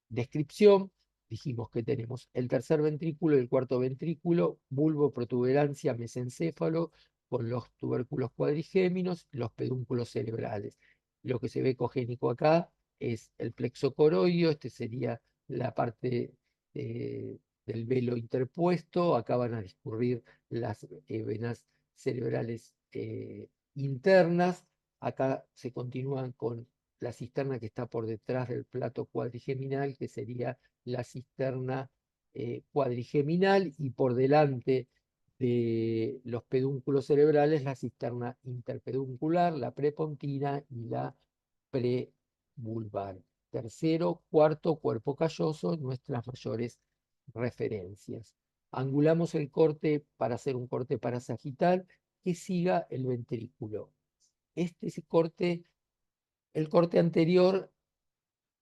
descripción, dijimos que tenemos el tercer ventrículo y el cuarto ventrículo, bulbo, protuberancia, mesencéfalo, con los tubérculos cuadrigéminos, los pedúnculos cerebrales. Lo que se ve ecogénico acá es el plexo coroidio, este sería la parte del velo interpuesto, acá van a discurrir las venas cerebrales internas, acá se continúan con la cisterna que está por detrás del plato cuadrigeminal, que sería la cisterna cuadrigeminal, y por delante de los pedúnculos cerebrales, la cisterna interpeduncular, la prepontina y la prevulvar. Tercero, cuarto, cuerpo calloso, nuestras mayores referencias. Angulamos el corte para hacer un corte parasagital que siga el ventrículo. El corte anterior,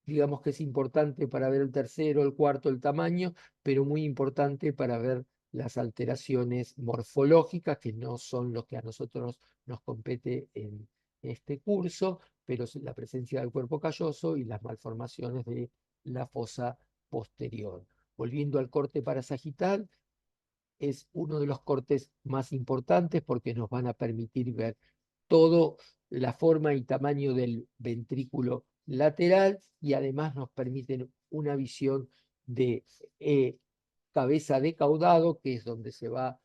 digamos que es importante para ver el tercero, el cuarto, el tamaño, pero muy importante para ver las alteraciones morfológicas, que no son lo que a nosotros nos compete en este curso, pero la presencia del cuerpo calloso y las malformaciones de la fosa posterior. Volviendo al corte parasagital, es uno de los cortes más importantes porque nos van a permitir ver toda la forma y tamaño del ventrículo lateral y además nos permiten una visión de cabeza de caudado, que es donde se va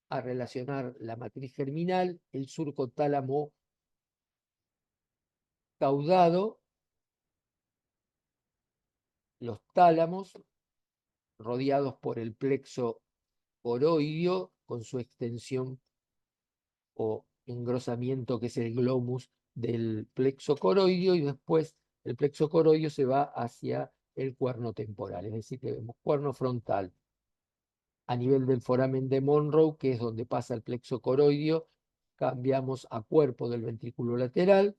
a relacionar la matriz germinal, el surco tálamo caudado, los tálamos rodeados por el plexo coroidio con su extensión o engrosamiento, que es el glomus del plexo coroidio, y después el plexo coroidio se va hacia el cuerno temporal, es decir, que vemos cuerno frontal a nivel del foramen de Monroe, que es donde pasa el plexo coroidio, cambiamos a cuerpo del ventrículo lateral.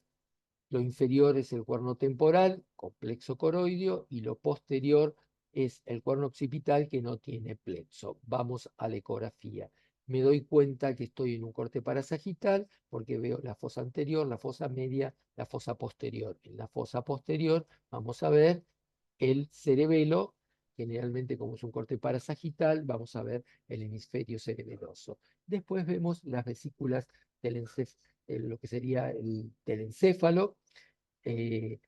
Lo inferior es el cuerno temporal con plexo coroidio y lo posterior es el cuerno occipital que no tiene plexo. Vamos a la ecografía. Me doy cuenta que estoy en un corte parasagital porque veo la fosa anterior, la fosa media, la fosa posterior. En la fosa posterior vamos a ver el cerebelo. Generalmente, como es un corte parasagital, vamos a ver el hemisferio cerebeloso. Después vemos las vesículas del lo que sería el telencéfalo, eh,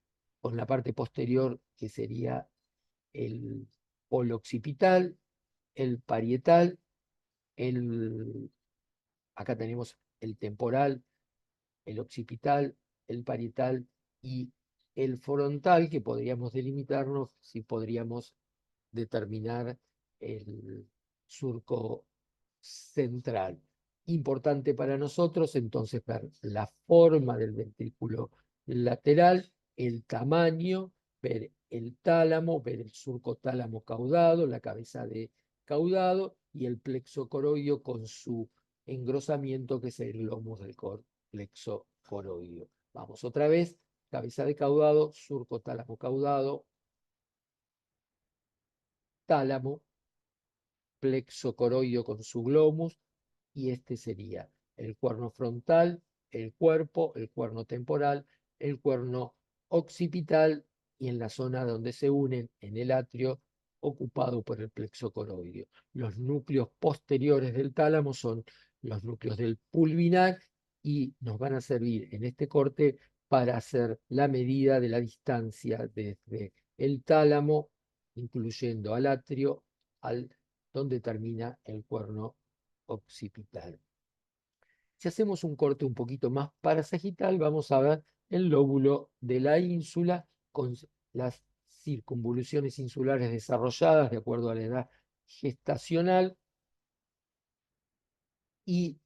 con la parte posterior que sería el polo occipital, el parietal, acá tenemos el temporal, el occipital, el parietal y el frontal, que podríamos delimitarnos si podríamos determinar el surco central. Importante para nosotros entonces ver la forma del ventrículo lateral, el tamaño, ver el tálamo, ver el surco tálamo caudado, la cabeza de caudado y el plexo coroidio con su engrosamiento, que es el glomus del plexo coroidio. Vamos otra vez, cabeza de caudado, surco tálamo caudado, tálamo, plexo coroidio con su glomus, y este sería el cuerno frontal, el cuerpo, el cuerno temporal, el cuerno occipital y en la zona donde se unen, en el atrio, ocupado por el plexo coroidio. Los núcleos posteriores del tálamo son los núcleos del pulvinar y nos van a servir en este corte para hacer la medida de la distancia desde el tálamo, incluyendo al atrio, al donde termina el cuerno occipital. Si hacemos un corte un poquito más parasagital, vamos a ver el lóbulo de la ínsula con las circunvoluciones insulares desarrolladas de acuerdo a la edad gestacional y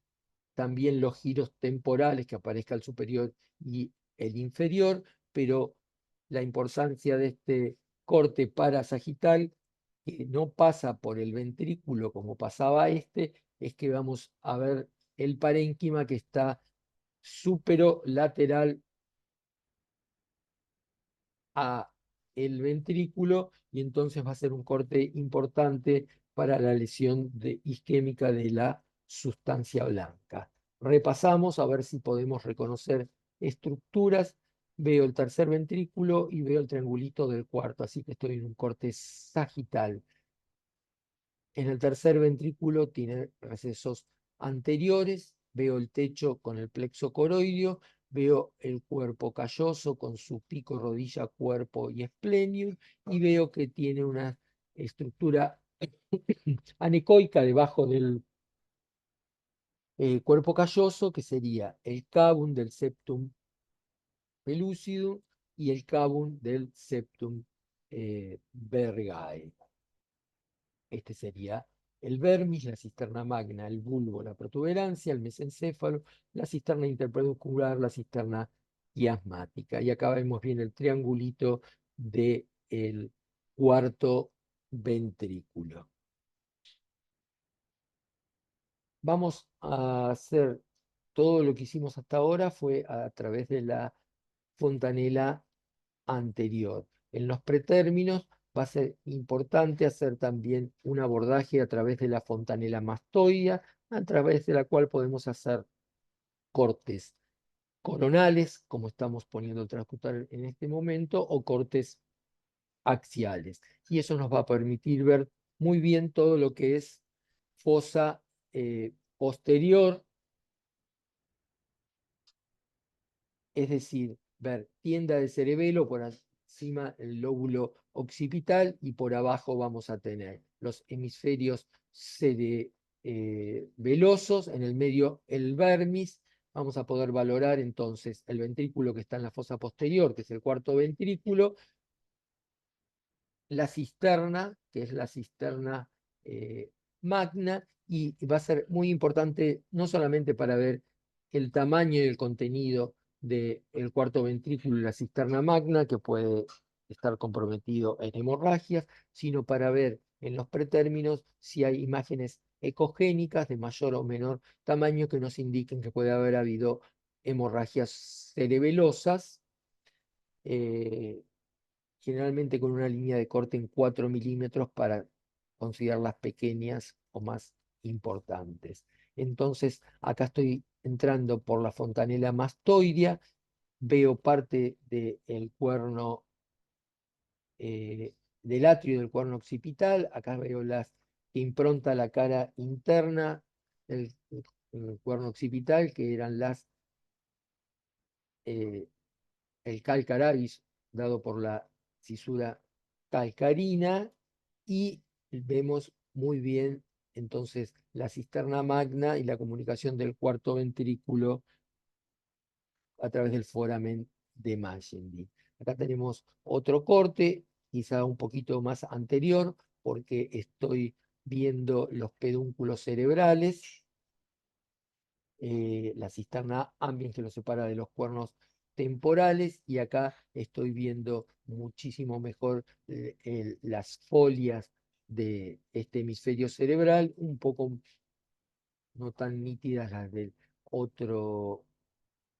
también los giros temporales, que aparezca el superior y el inferior, pero la importancia de este corte parasagital, que no pasa por el ventrículo como pasaba este, es que vamos a ver el parénquima que está superolateral a el ventrículo y entonces va a ser un corte importante para la lesión isquémica de la sustancia blanca. Repasamos a ver si podemos reconocer estructuras. Veo el tercer ventrículo y veo el triangulito del cuarto, así que estoy en un corte sagital. En el tercer ventrículo tiene recesos anteriores, veo el techo con el plexo coroidio, veo el cuerpo calloso con su pico, rodilla, cuerpo y esplenium, y veo que tiene una estructura anecoica debajo del cuerpo calloso, que sería el cavum del septum pellucidum y el cavum del septum vergae. Este sería el vermis, la cisterna magna, el bulbo, la protuberancia, el mesencéfalo, la cisterna interpeducular, la cisterna quiasmática. Y acá vemos bien el triangulito del cuarto ventrículo. Vamos a hacer todo lo que hicimos hasta ahora fue a través de la fontanela anterior. En los pretérminos va a ser importante hacer también un abordaje a través de la fontanela mastoidea, a través de la cual podemos hacer cortes coronales, como estamos poniendo el transcutar en este momento, o cortes axiales. Y eso nos va a permitir ver muy bien todo lo que es fosa posterior, es decir, ver tienda del cerebelo por encima el lóbulo occipital y por abajo vamos a tener los hemisferios cerebelosos, en el medio el vermis. Vamos a poder valorar entonces el ventrículo que está en la fosa posterior, que es el cuarto ventrículo, la cisterna, que es la cisterna magna, y va a ser muy importante no solamente para ver el tamaño y el contenido del cuarto ventrículo y la cisterna magna, que puede estar comprometido en hemorragias, sino para ver en los pretérminos si hay imágenes ecogénicas de mayor o menor tamaño que nos indiquen que puede haber habido hemorragias cerebelosas. Generalmente con una línea de corte en 4 milímetros para considerarlas pequeñas o más importantes. Entonces, acá estoy entrando por la fontanela mastoidea, veo parte del cuerno, del atrio del cuerno occipital, acá veo las que impronta la cara interna del cuerno occipital, que eran eh, el calcaravis dado por la cisura calcarina, y vemos muy bien entonces la cisterna magna y la comunicación del cuarto ventrículo a través del foramen de Magendie. Acá tenemos otro corte, quizá un poquito más anterior, porque estoy viendo los pedúnculos cerebrales, la cisterna ambiens que lo separa de los cuernos temporales, y acá estoy viendo muchísimo mejor las folias de este hemisferio cerebral, un poco no tan nítidas las del otro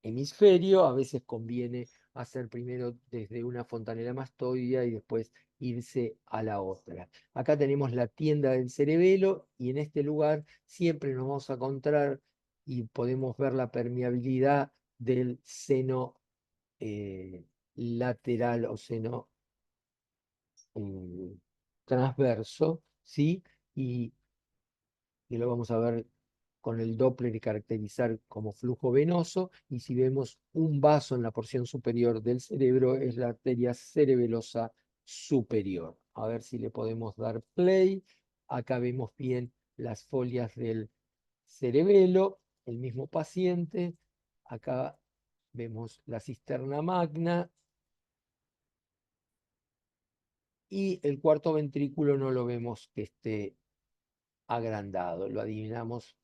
hemisferio. A veces conviene hacer primero desde una fontanela mastoidea y después irse a la otra. Acá tenemos la tienda del cerebelo, y en este lugar siempre nos vamos a encontrar y podemos ver la permeabilidad del seno lateral o seno eh, transverso, ¿sí? Y lo vamos a ver con el Doppler y caracterizar como flujo venoso. Y si vemos un vaso en la porción superior del cerebro, es la arteria cerebelosa superior. A ver si le podemos dar play. Acá vemos bien las folias del cerebelo, el mismo paciente. Acá vemos la cisterna magna, y el cuarto ventrículo no lo vemos que esté agrandado, lo adivinamos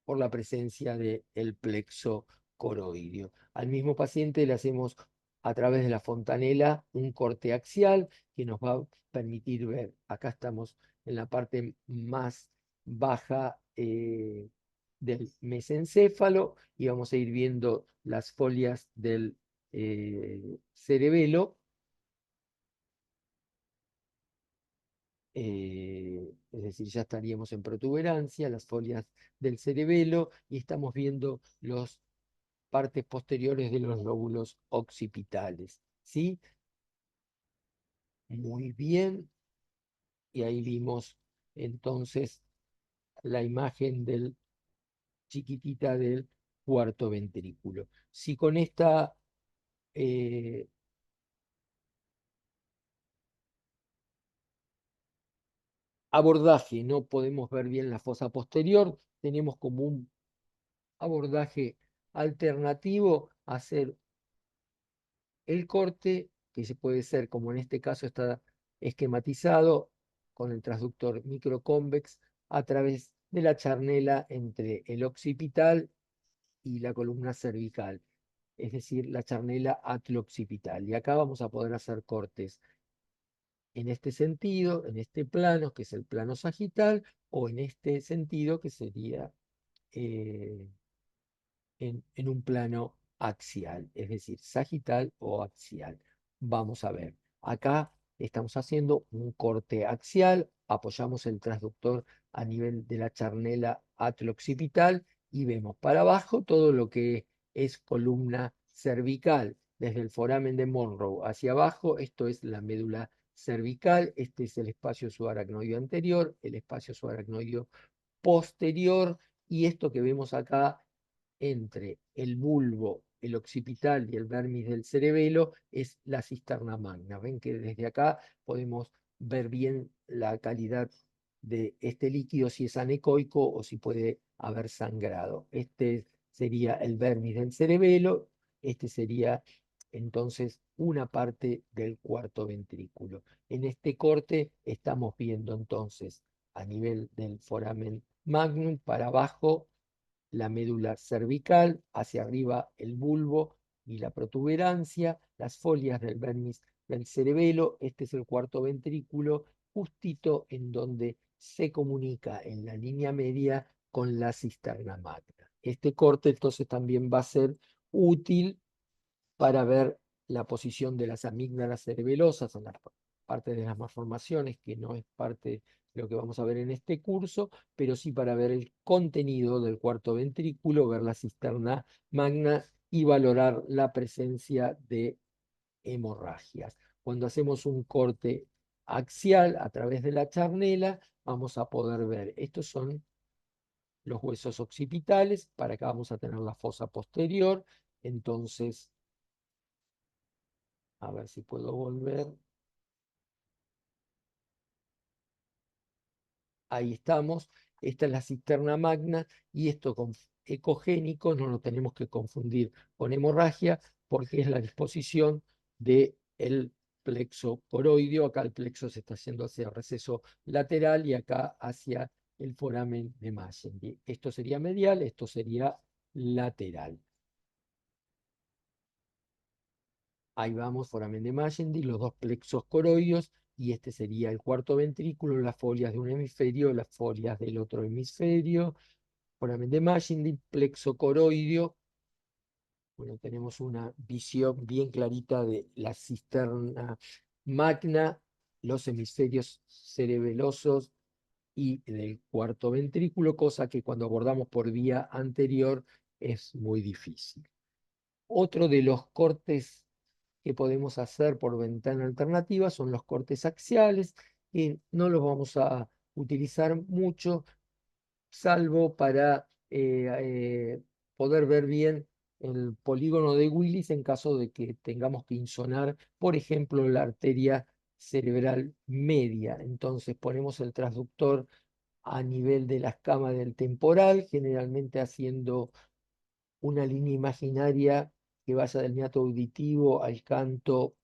por la presencia del plexo coroideo. Al mismo paciente le hacemos a través de la fontanela un corte axial que nos va a permitir ver, acá estamos en la parte más baja del mesencéfalo, y vamos a ir viendo las folias del cerebelo. Es decir, ya estaríamos en protuberancia, las folias del cerebelo, y estamos viendo las partes posteriores de los lóbulos occipitales. ¿Sí? Muy bien. Y ahí vimos entonces la imagen del chiquitita del cuarto ventrículo. Si con esta eh, abordaje no podemos ver bien la fosa posterior, tenemos como un abordaje alternativo hacer el corte, que se puede ser, como en este caso está esquematizado con el transductor microconvex a través de la charnela entre el occipital y la columna cervical, es decir, la charnela atlo-occipital. Y acá vamos a poder hacer cortes en este sentido, en este plano, que es el plano sagital, o en este sentido, que sería eh, en un plano axial, es decir, sagital o axial. Vamos a ver, acá estamos haciendo un corte axial, apoyamos el transductor a nivel de la charnela atlo-occipital y vemos para abajo todo lo que es columna cervical, desde el foramen de Monroe hacia abajo. Esto es la médula cervical, este es el espacio subaracnoideo anterior, el espacio subaracnoideo posterior, y esto que vemos acá entre el bulbo, el occipital y el vermis del cerebelo es la cisterna magna. Ven que desde acá podemos ver bien la calidad de este líquido, si es anecoico o si puede haber sangrado. Este sería el vermis del cerebelo, este sería entonces una parte del cuarto ventrículo. En este corte estamos viendo entonces a nivel del foramen magnum para abajo la médula cervical, hacia arriba el bulbo y la protuberancia, las folias del vermis del cerebelo. Este es el cuarto ventrículo, justito en donde se comunica en la línea media con la cisterna magna. Este corte entonces también va a ser útil para ver la posición de las amígdalas cerebelosas en la parte de las malformaciones, que no es parte de lo que vamos a ver en este curso, pero sí para ver el contenido del cuarto ventrículo, ver la cisterna magna y valorar la presencia de hemorragias. Cuando hacemos un corte axial a través de la charnela, vamos a poder ver, estos son los huesos occipitales, para acá vamos a tener la fosa posterior, entonces a ver si puedo volver. Ahí estamos. Esta es la cisterna magna y esto con ecogénico no lo tenemos que confundir con hemorragia porque es la disposición del plexo coroideo. Acá el plexo se está haciendo hacia el receso lateral y acá hacia el foramen de Magendie. Esto sería medial, esto sería lateral. Ahí vamos, foramen de Magendie, los dos plexos coroideos, y este sería el cuarto ventrículo, las folias de un hemisferio, las folias del otro hemisferio, foramen de Magendie, plexo coroideo. Bueno, tenemos una visión bien clarita de la cisterna magna, los hemisferios cerebelosos y del cuarto ventrículo, cosa que cuando abordamos por vía anterior es muy difícil. Otro de los cortes que podemos hacer por ventana alternativa son los cortes axiales, que no los vamos a utilizar mucho, salvo para poder ver bien el polígono de Willis en caso de que tengamos que insonar, por ejemplo, la arteria cerebral media. Entonces ponemos el transductor a nivel de la escama del temporal, generalmente haciendo una línea imaginaria que vaya del meato auditivo al canto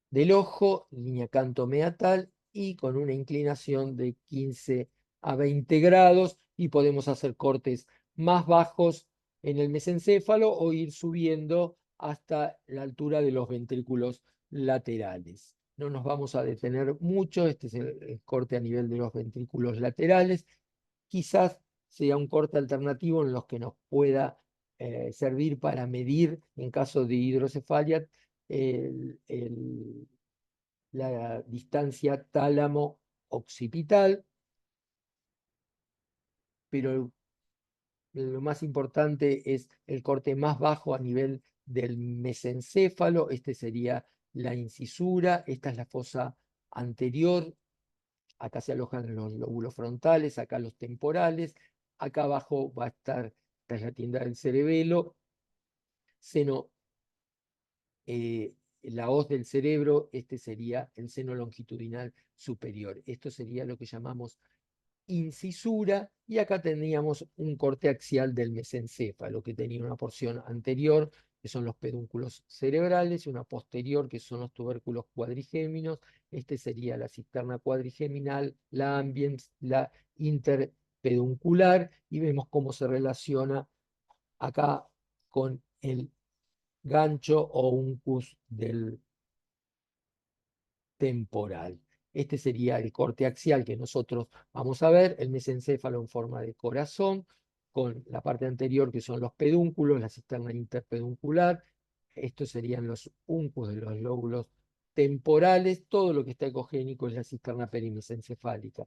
del ojo, línea canto meatal, y con una inclinación de 15 a 20 grados, y podemos hacer cortes más bajos en el mesencéfalo o ir subiendo hasta la altura de los ventrículos laterales. No nos vamos a detener mucho, este es el corte a nivel de los ventrículos laterales. Quizás sea un corte alternativo en los que nos pueda servir para medir, en caso de hidrocefalia, la distancia tálamo-occipital, pero lo más importante es el corte más bajo a nivel del mesencéfalo. Este sería la incisura, esta es la fosa anterior, acá se alojan los lóbulos frontales, acá los temporales, acá abajo va a estar la tienda del cerebelo, seno, la hoz del cerebro, este sería el seno longitudinal superior. Esto sería lo que llamamos incisura, y acá teníamos un corte axial del mesencéfalo que tenía una porción anterior que son los pedúnculos cerebrales, y una posterior, que son los tubérculos cuadrigéminos. Este sería la cisterna cuadrigeminal, la ambiens, la interpeduncular, y vemos cómo se relaciona acá con el gancho o uncus del temporal. Este sería el corte axial que nosotros vamos a ver, el mesencéfalo en forma de corazón, con la parte anterior que son los pedúnculos, la cisterna interpeduncular. Estos serían los uncus de los lóbulos temporales. Todo lo que está ecogénico es la cisterna perimesencefálica.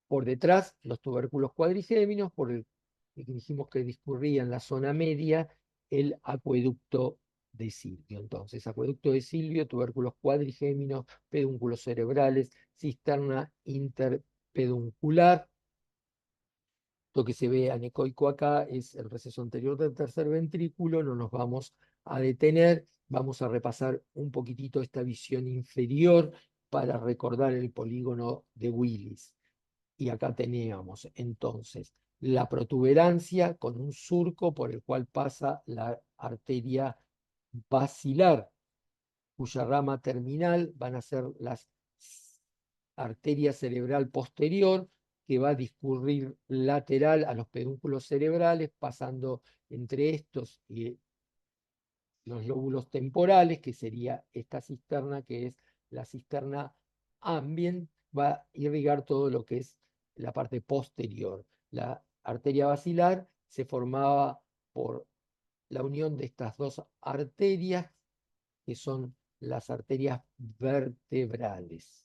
Por detrás, los tubérculos cuadrigéminos, por el que dijimos que discurría en la zona media, el acueducto de Silvio. Entonces, acueducto de Silvio, tubérculos cuadrigéminos, pedúnculos cerebrales, cisterna interpeduncular. Lo que se ve anecoico acá es el receso anterior del tercer ventrículo. No nos vamos a detener, vamos a repasar un poquitito esta visión inferior para recordar el polígono de Willis. Y acá teníamos entonces la protuberancia con un surco por el cual pasa la arteria basilar, cuya rama terminal van a ser las arteria cerebral posterior, que va a discurrir lateral a los pedúnculos cerebrales, pasando entre estos y los lóbulos temporales, que sería esta cisterna, que es la cisterna ambient, va a irrigar todo lo que es la parte posterior. La arteria basilar se formaba por la unión de estas dos arterias, que son las arterias vertebrales.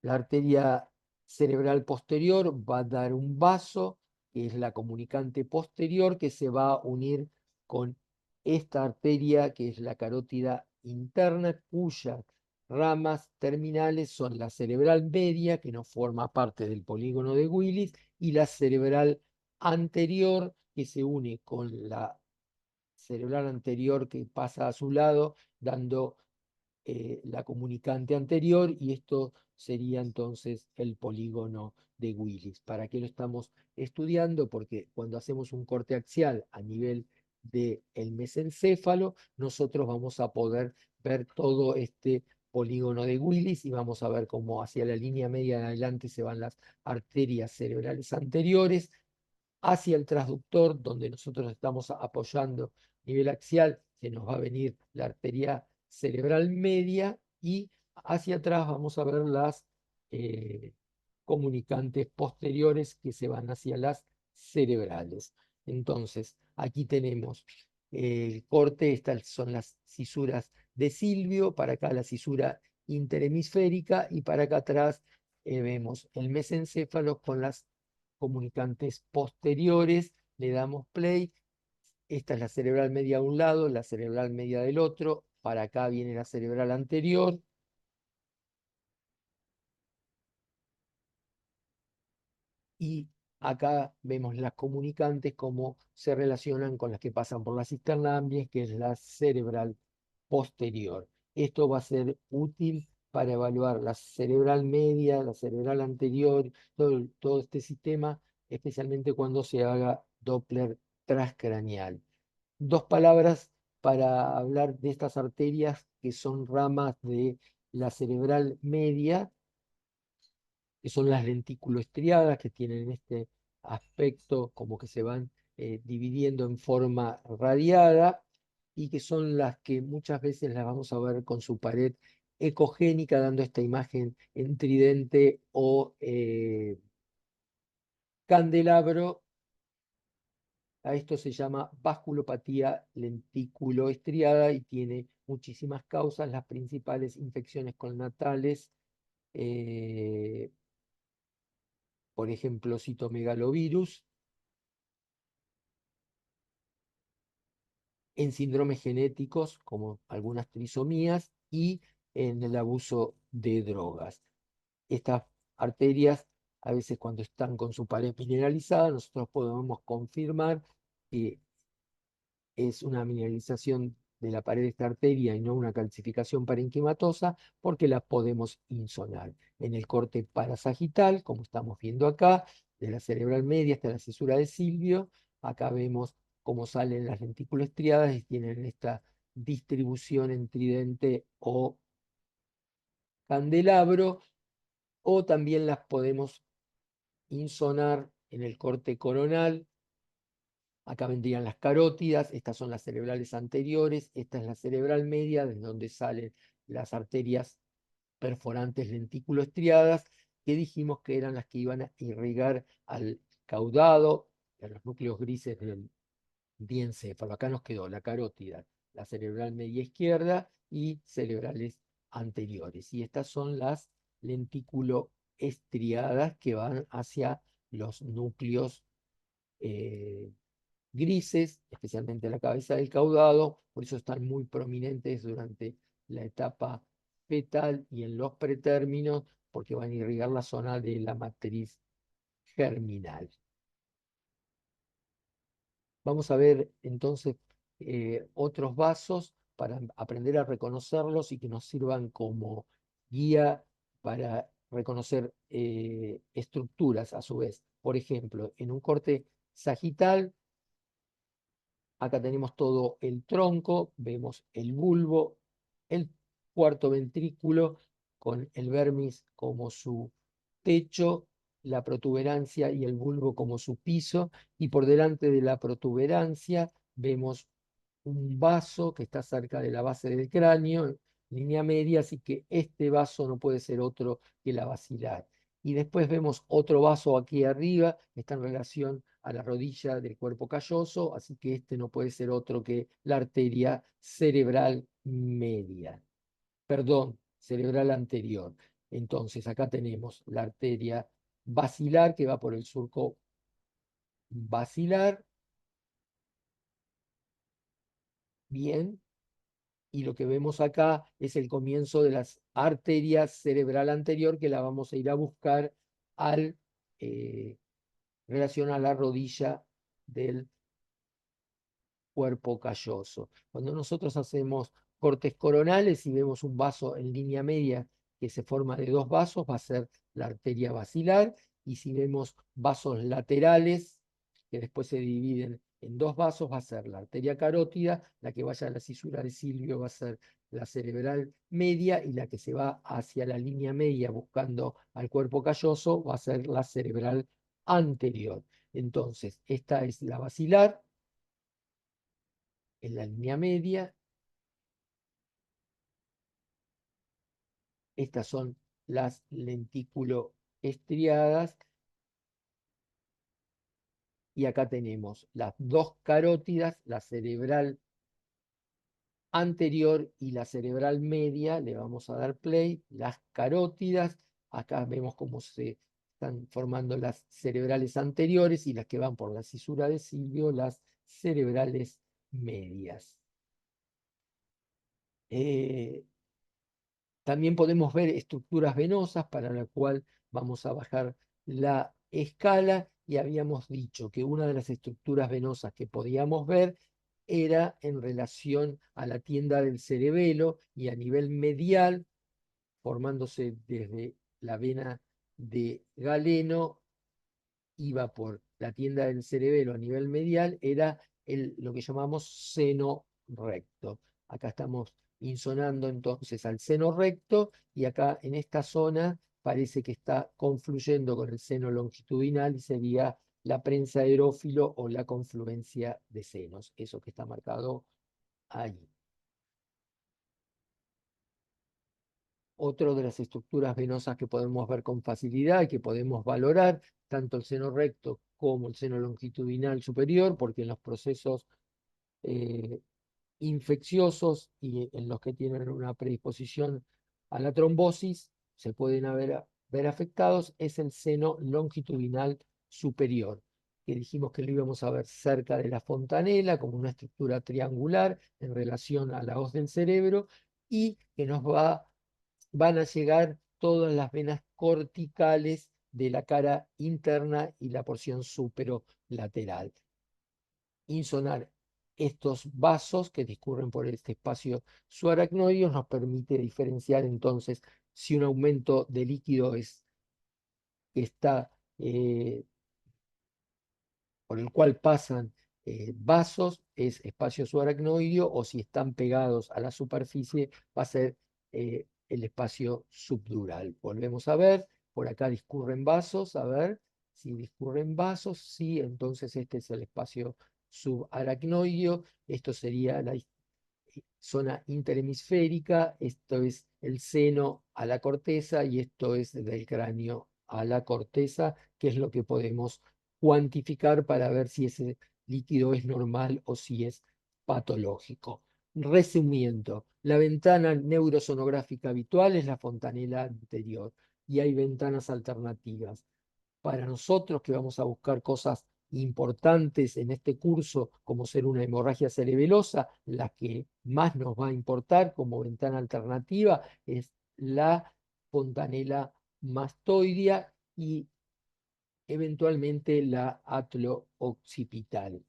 La arteria cerebral posterior va a dar un vaso, que es la comunicante posterior, que se va a unir con esta arteria, que es la carótida interna, cuyas ramas terminales son la cerebral media, que no forma parte del polígono de Willis, y la cerebral anterior, que se une con la cerebral anterior que pasa a su lado, dando la comunicante anterior, y esto sería entonces el polígono de Willis. ¿Para qué lo estamos estudiando? Porque cuando hacemos un corte axial a nivel del mesencéfalo, nosotros vamos a poder ver todo este polígono de Willis, y vamos a ver cómo hacia la línea media de adelante se van las arterias cerebrales anteriores, hacia el transductor, donde nosotros estamos apoyando a nivel axial, se nos va a venir la arteria cerebral media, y hacia atrás vamos a ver las eh, comunicantes posteriores que se van hacia las cerebrales. Entonces, aquí tenemos el corte, estas son las cisuras de Silvio, para acá la cisura interhemisférica, y para acá atrás vemos el mesencéfalo con las comunicantes posteriores. Le damos play. Esta es la cerebral media de un lado, la cerebral media del otro. Para acá viene la cerebral anterior. Y acá vemos las comunicantes, cómo se relacionan con las que pasan por la cisterna ambiens, que es la cerebral posterior. Esto va a ser útil para evaluar la cerebral media, la cerebral anterior, todo este sistema, especialmente cuando se haga Doppler transcraneal. Dos palabras para hablar de estas arterias, que son ramas de la cerebral media, que son las lentículo-estriadas, que tienen este aspecto como que se van dividiendo en forma radiada, y que son las que muchas veces las vamos a ver con su pared ecogénica, dando esta imagen en tridente o candelabro. A esto se llama vasculopatía lentículo-estriada, y tiene muchísimas causas, las principales infecciones colnatales, eh, por ejemplo, citomegalovirus, en síndromes genéticos como algunas trisomías, y en el abuso de drogas. Estas arterias, a veces cuando están con su pared mineralizada, nosotros podemos confirmar que es una mineralización de la pared de esta arteria y no una calcificación parenquimatosa, porque la podemos insonar. En el corte parasagital, como estamos viendo acá, de la cerebral media hasta la cisura de Silvio, acá vemos como salen las lentículas estriadas y tienen esta distribución en tridente o candelabro, o también las podemos insonar en el corte coronal. Acá vendrían las carótidas, estas son las cerebrales anteriores, esta es la cerebral media, desde donde salen las arterias perforantes lenticuloestriadas, que dijimos que eran las que iban a irrigar al caudado, a los núcleos grises del diencéfalo. Acá nos quedó la carótida, la cerebral media izquierda y cerebrales anteriores. Y estas son las lenticuloestriadas que van hacia los núcleos grises, especialmente la cabeza del caudado, por eso están muy prominentes durante la etapa fetal y en los pretérminos, porque van a irrigar la zona de la matriz germinal. Vamos a ver entonces otros vasos para aprender a reconocerlos y que nos sirvan como guía para reconocer estructuras a su vez. Por ejemplo, en un corte sagital, acá tenemos todo el tronco, vemos el bulbo, el cuarto ventrículo con el vermis como su techo, la protuberancia y el bulbo como su piso, y por delante de la protuberancia vemos un vaso que está cerca de la base del cráneo, en línea media, así que este vaso no puede ser otro que la basilar. Y después vemos otro vaso aquí arriba, que está en relación a la rodilla del cuerpo calloso, así que este no puede ser otro que la arteria cerebral media, perdón, cerebral anterior. Entonces acá tenemos la arteria basilar que va por el surco basilar, bien, y lo que vemos acá es el comienzo de las arterias cerebral anterior que la vamos a ir a buscar al eh, relacionar la rodilla del cuerpo calloso. Cuando nosotros hacemos cortes coronales y vemos un vaso en línea media que se forma de dos vasos, va a ser la arteria basilar, y si vemos vasos laterales que después se dividen en dos vasos, va a ser la arteria carótida, la que vaya a la cisura de Silvio va a ser la cerebral media, y la que se va hacia la línea media buscando al cuerpo calloso va a ser la cerebral anterior. Entonces, esta es la basilar en la línea media. Estas son las lentículo estriadas. Y acá tenemos las dos carótidas, la cerebral anterior y la cerebral media. Le vamos a dar play. Las carótidas. Acá vemos cómo se están formando las cerebrales anteriores y las que van por la cisura de Silvio, las cerebrales medias. También podemos ver estructuras venosas para la cual vamos a bajar la escala, y habíamos dicho que una de las estructuras venosas que podíamos ver era en relación a la tienda del cerebelo y a nivel medial, formándose desde la vena de Galeno, iba por la tienda del cerebelo a nivel medial, era lo que llamamos seno recto. Acá estamos insonando entonces al seno recto, y acá en esta zona parece que está confluyendo con el seno longitudinal y sería la prensa aerófilo o la confluencia de senos, eso que está marcado ahí. Otra de las estructuras venosas que podemos ver con facilidad y que podemos valorar, tanto el seno recto como el seno longitudinal superior, porque en los procesos eh, infecciosos y en los que tienen una predisposición a la trombosis se pueden ver afectados, es el seno longitudinal superior, que dijimos que lo íbamos a ver cerca de la fontanela como una estructura triangular en relación a la hoz del cerebro, y que van a llegar todas las venas corticales de la cara interna y la porción superolateral. Insonar estos vasos que discurren por este espacio subaracnoideo nos permite diferenciar entonces si un aumento de líquido está por el cual pasan vasos es espacio subaracnoideo, o si están pegados a la superficie va a ser el espacio subdural. Volvemos a ver, por acá discurren vasos, a ver si discurren vasos, sí, entonces este es el espacio subaracnoideo, esto sería la zona interhemisférica, esto es el seno a la corteza y esto es del cráneo a la corteza, que es lo que podemos cuantificar para ver si ese líquido es normal o si es patológico. Resumiendo, la ventana neurosonográfica habitual es la fontanela anterior y hay ventanas alternativas. Para nosotros que vamos a buscar cosas importantes en este curso, como ser una hemorragia cerebelosa, la que más nos va a importar como ventana alternativa es la fontanela mastoidea y eventualmente la atlo-occipital.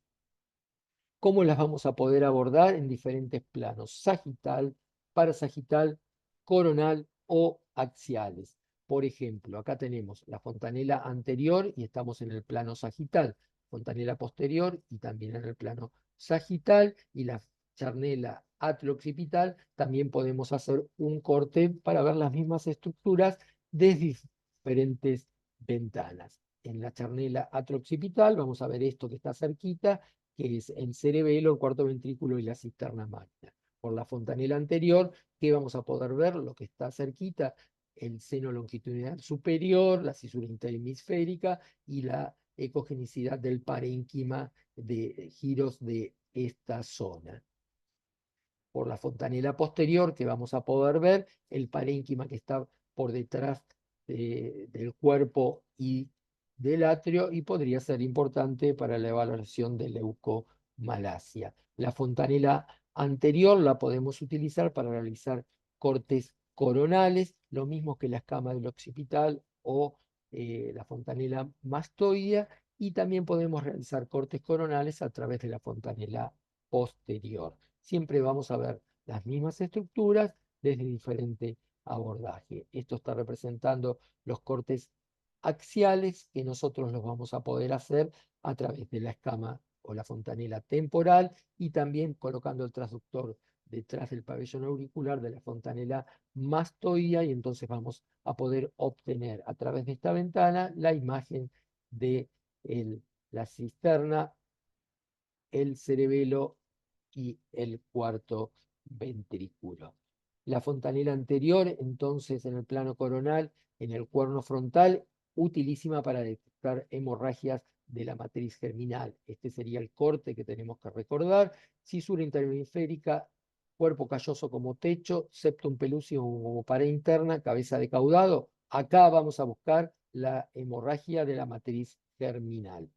¿Cómo las vamos a poder abordar? En diferentes planos: sagital, parasagital, coronal o axiales. Por ejemplo, acá tenemos la fontanela anterior y estamos en el plano sagital, fontanela posterior y también en el plano sagital, y la charnela atroccipital. También podemos hacer un corte para ver las mismas estructuras desde diferentes ventanas. En la charnela atroccipital vamos a ver esto que está cerquita, que es el cerebelo, el cuarto ventrículo y la cisterna magna. Por la fontanela anterior, ¿qué vamos a poder ver? Lo que está cerquita: el seno longitudinal superior, la cisura interhemisférica y la ecogenicidad del parénquima de giros de esta zona. Por la fontanela posterior, que vamos a poder ver el parénquima que está por detrás del cuerpo y del atrio, y podría ser importante para la evaluación de leucomalacia. La fontanela anterior la podemos utilizar para realizar cortes coronales, lo mismo que la escama del occipital o la fontanela mastoidea, y también podemos realizar cortes coronales a través de la fontanela posterior. Siempre vamos a ver las mismas estructuras desde diferente abordaje. Esto está representando los cortes axiales que nosotros los vamos a poder hacer a través de la escama o la fontanela temporal, y también colocando el transductor detrás del pabellón auricular de la fontanela mastoidea, y entonces vamos a poder obtener a través de esta ventana la imagen de la cisterna, el cerebelo y el cuarto ventrículo. La fontanela anterior, entonces, en el plano coronal, en el cuerno frontal, utilísima para detectar hemorragias de la matriz germinal. Este sería el corte que tenemos que recordar: cisura interhemisférica, cuerpo calloso como techo, septum pelúceo como pared interna, cabeza de caudado. Acá vamos a buscar la hemorragia de la matriz germinal.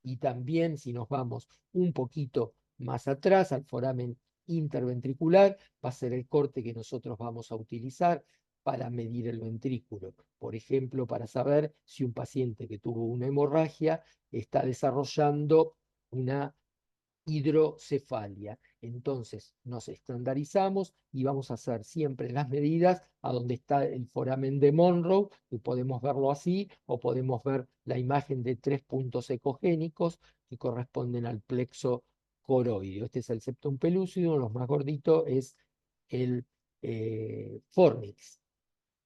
Y también, si nos vamos un poquito más atrás, al foramen interventricular, va a ser el corte que nosotros vamos a utilizar para medir el ventrículo. Por ejemplo, para saber si un paciente que tuvo una hemorragia está desarrollando una hidrocefalia. Entonces nos estandarizamos y vamos a hacer siempre las medidas a donde está el foramen de Monro, que podemos verlo así, o podemos ver la imagen de 3 puntos ecogénicos que corresponden al plexo coroideo. Este es el septum pelúcido, los más gorditos es el fornix,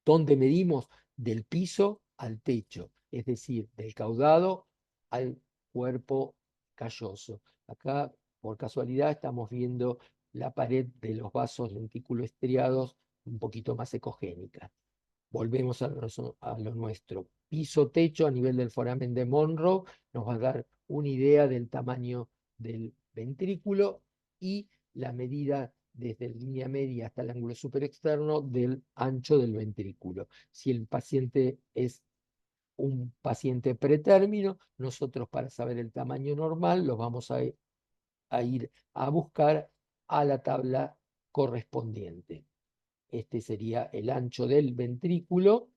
donde medimos del piso al techo, es decir, del caudado al cuerpo calloso. Acá, por casualidad, estamos viendo la pared de los vasos lenticuloestriados un poquito más ecogénica. Volvemos a lo nuestro. Piso-techo a nivel del foramen de Monro nos va a dar una idea del tamaño del ventrículo y la medida desde la línea media hasta el ángulo superexterno del ancho del ventrículo. Si el paciente es un paciente pretérmino, nosotros, para saber el tamaño normal, lo vamos a ir a buscar a la tabla correspondiente. Este sería el ancho del ventrículo,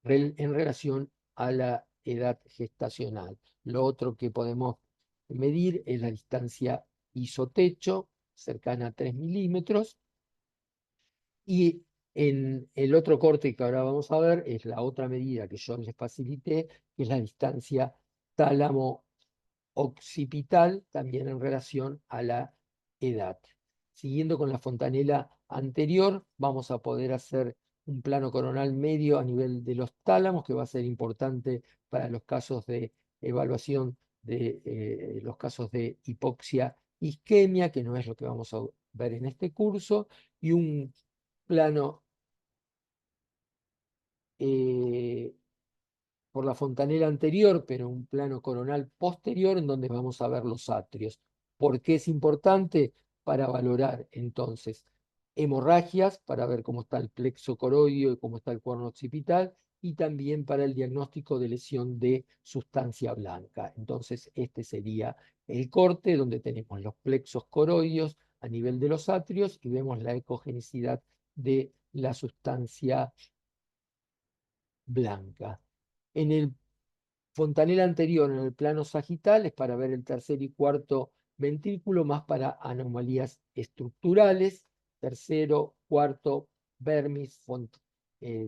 en relación a la edad gestacional. Lo otro que podemos medir es la distancia isotecho, cercana a 3 milímetros. Y en el otro corte que ahora vamos a ver es la otra medida que yo les facilité, que es la distancia tálamo occipital también en relación a la edad. Siguiendo con la fontanela anterior, vamos a poder hacer un plano coronal medio a nivel de los tálamos, que va a ser importante para los casos de evaluación de los casos de hipoxia isquemia, que no es lo que vamos a ver en este curso, y un plano eh, por la fontanela anterior, pero un plano coronal posterior en donde vamos a ver los atrios. ¿Por qué es importante? Para valorar entonces hemorragias, para ver cómo está el plexo coroideo y cómo está el cuerno occipital, y también para el diagnóstico de lesión de sustancia blanca. Entonces, este sería el corte donde tenemos los plexos coroideos a nivel de los atrios y vemos la ecogenicidad de la sustancia blanca. En el fontanela anterior, en el plano sagital, es para ver el tercer y cuarto ventrículo, más para anomalías estructurales. Tercero, cuarto, vermis,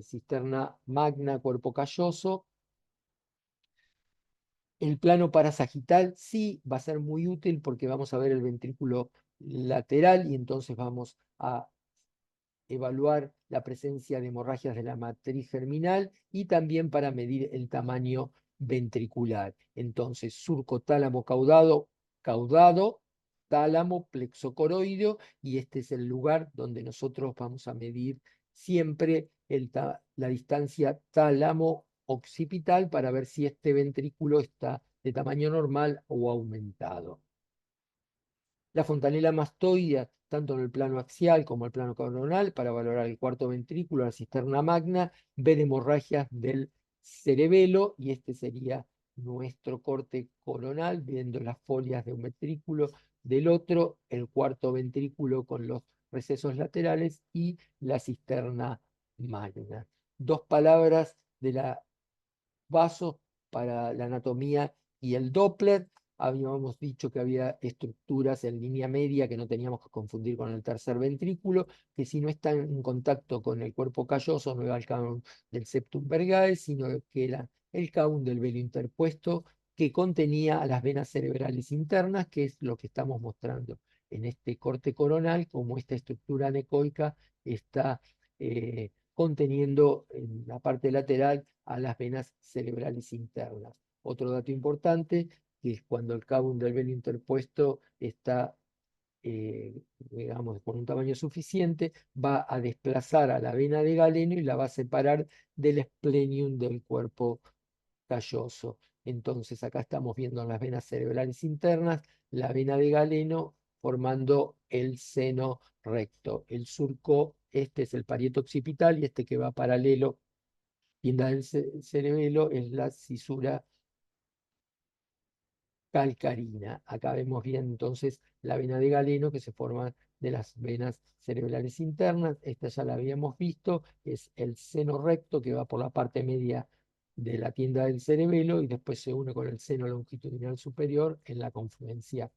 cisterna magna, cuerpo calloso. El plano parasagital sí va a ser muy útil porque vamos a ver el ventrículo lateral y entonces vamos a evaluar la presencia de hemorragias de la matriz germinal y también para medir el tamaño ventricular. Entonces, surco tálamo caudado, caudado, tálamo plexocoroideo, y este es el lugar donde nosotros vamos a medir siempre la distancia tálamo occipital para ver si este ventrículo está de tamaño normal o aumentado. La fontanela mastoidea, tanto en el plano axial como el plano coronal, para valorar el cuarto ventrículo, la cisterna magna, ver hemorragias del cerebelo, y este sería nuestro corte coronal, viendo las folias de un ventrículo, del otro, el cuarto ventrículo con los recesos laterales y la cisterna magna. Dos palabras de la vasos para la anatomía y el Doppler. Habíamos dicho que había estructuras en línea media que no teníamos que confundir con el tercer ventrículo, que si no están en contacto con el cuerpo calloso no era el caun del septum vergae, sino que era el caun del velo interpuesto que contenía a las venas cerebrales internas, que es lo que estamos mostrando en este corte coronal, como esta estructura anecoica está conteniendo en la parte lateral a las venas cerebrales internas. Otro dato importante, que es cuando el caum del velo interpuesto está, digamos, por un tamaño suficiente, va a desplazar a la vena de galeno y la va a separar del splenium del cuerpo calloso. Entonces acá estamos viendo las venas cerebrales internas, la vena de galeno formando el seno recto. El surco, este es el parieto occipital y este que va paralelo, tienda del cerebelo, es la cisura calcarina. Acá vemos bien entonces la vena de galeno que se forma de las venas cerebrales internas. Esta ya la habíamos visto, es el seno recto que va por la parte media de la tienda del cerebelo y después se une con el seno longitudinal superior en la confluencia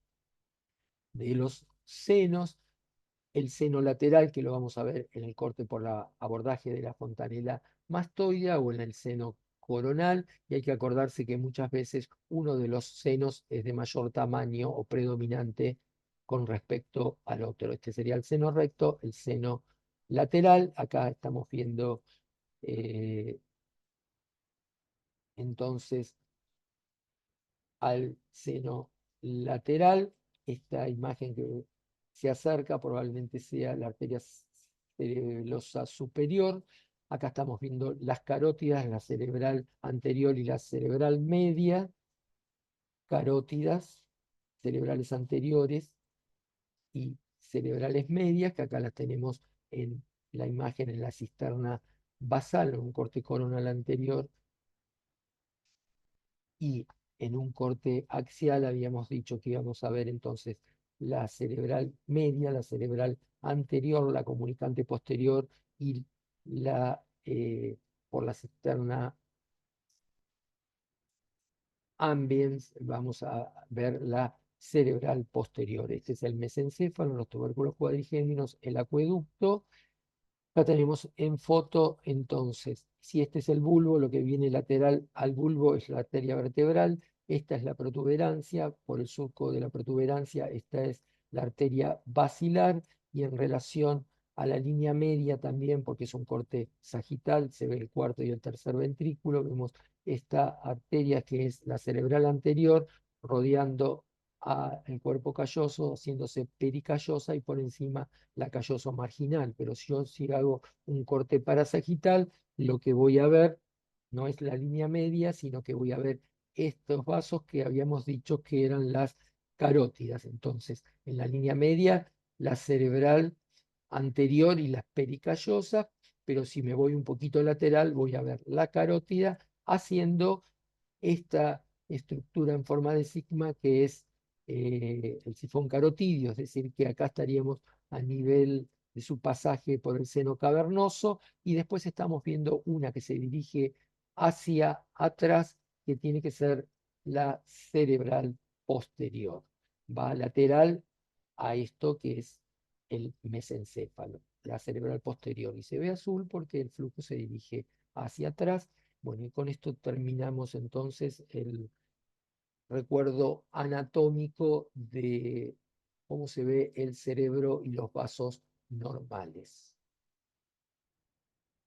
de los senos. El seno lateral, que lo vamos a ver en el corte por la abordaje de la fontanela mastoidea o en el seno coronal, y hay que acordarse que muchas veces uno de los senos es de mayor tamaño o predominante con respecto al otro. Este sería el seno recto, el seno lateral. Acá estamos viendo entonces al seno lateral. Esta imagen que se acerca probablemente sea la arteria cerebelosa superior. Acá estamos viendo las carótidas, la cerebral anterior y la cerebral media. Carótidas, cerebrales anteriores y cerebrales medias, que acá las tenemos en la imagen en la cisterna basal, en un corte coronal anterior, y en un corte axial habíamos dicho que íbamos a ver entonces la cerebral media, la cerebral anterior, la comunicante posterior y la por la cisterna ambiens vamos a ver la cerebral posterior. Este es el mesencéfalo, los tubérculos cuadrigéminos, el acueducto. Acá tenemos en foto, entonces, si este es el bulbo, lo que viene lateral al bulbo es la arteria vertebral, Esta es la protuberancia, por el surco de la protuberancia, esta es la arteria basilar y en relación a la línea media también, porque es un corte sagital, se ve el cuarto y el tercer ventrículo, vemos esta arteria que es la cerebral anterior, rodeando el cuerpo calloso, haciéndose pericallosa y por encima la calloso marginal. Pero si hago un corte parasagital, lo que voy a ver no es la línea media, sino que voy a ver estos vasos que habíamos dicho que eran las carótidas. Entonces, en la línea media, la cerebral anterior y la pericallosa, pero si me voy un poquito lateral, voy a ver la carótida haciendo esta estructura en forma de sigma que es el sifón carotidio, es decir, que acá estaríamos a nivel de su pasaje por el seno cavernoso y después estamos viendo una que se dirige hacia atrás, que tiene que ser la cerebral posterior. Va lateral a esto que es el mesencéfalo, la cerebral posterior, y se ve azul porque el flujo se dirige hacia atrás. Bueno, y con esto terminamos entonces el recuerdo anatómico de cómo se ve el cerebro y los vasos normales.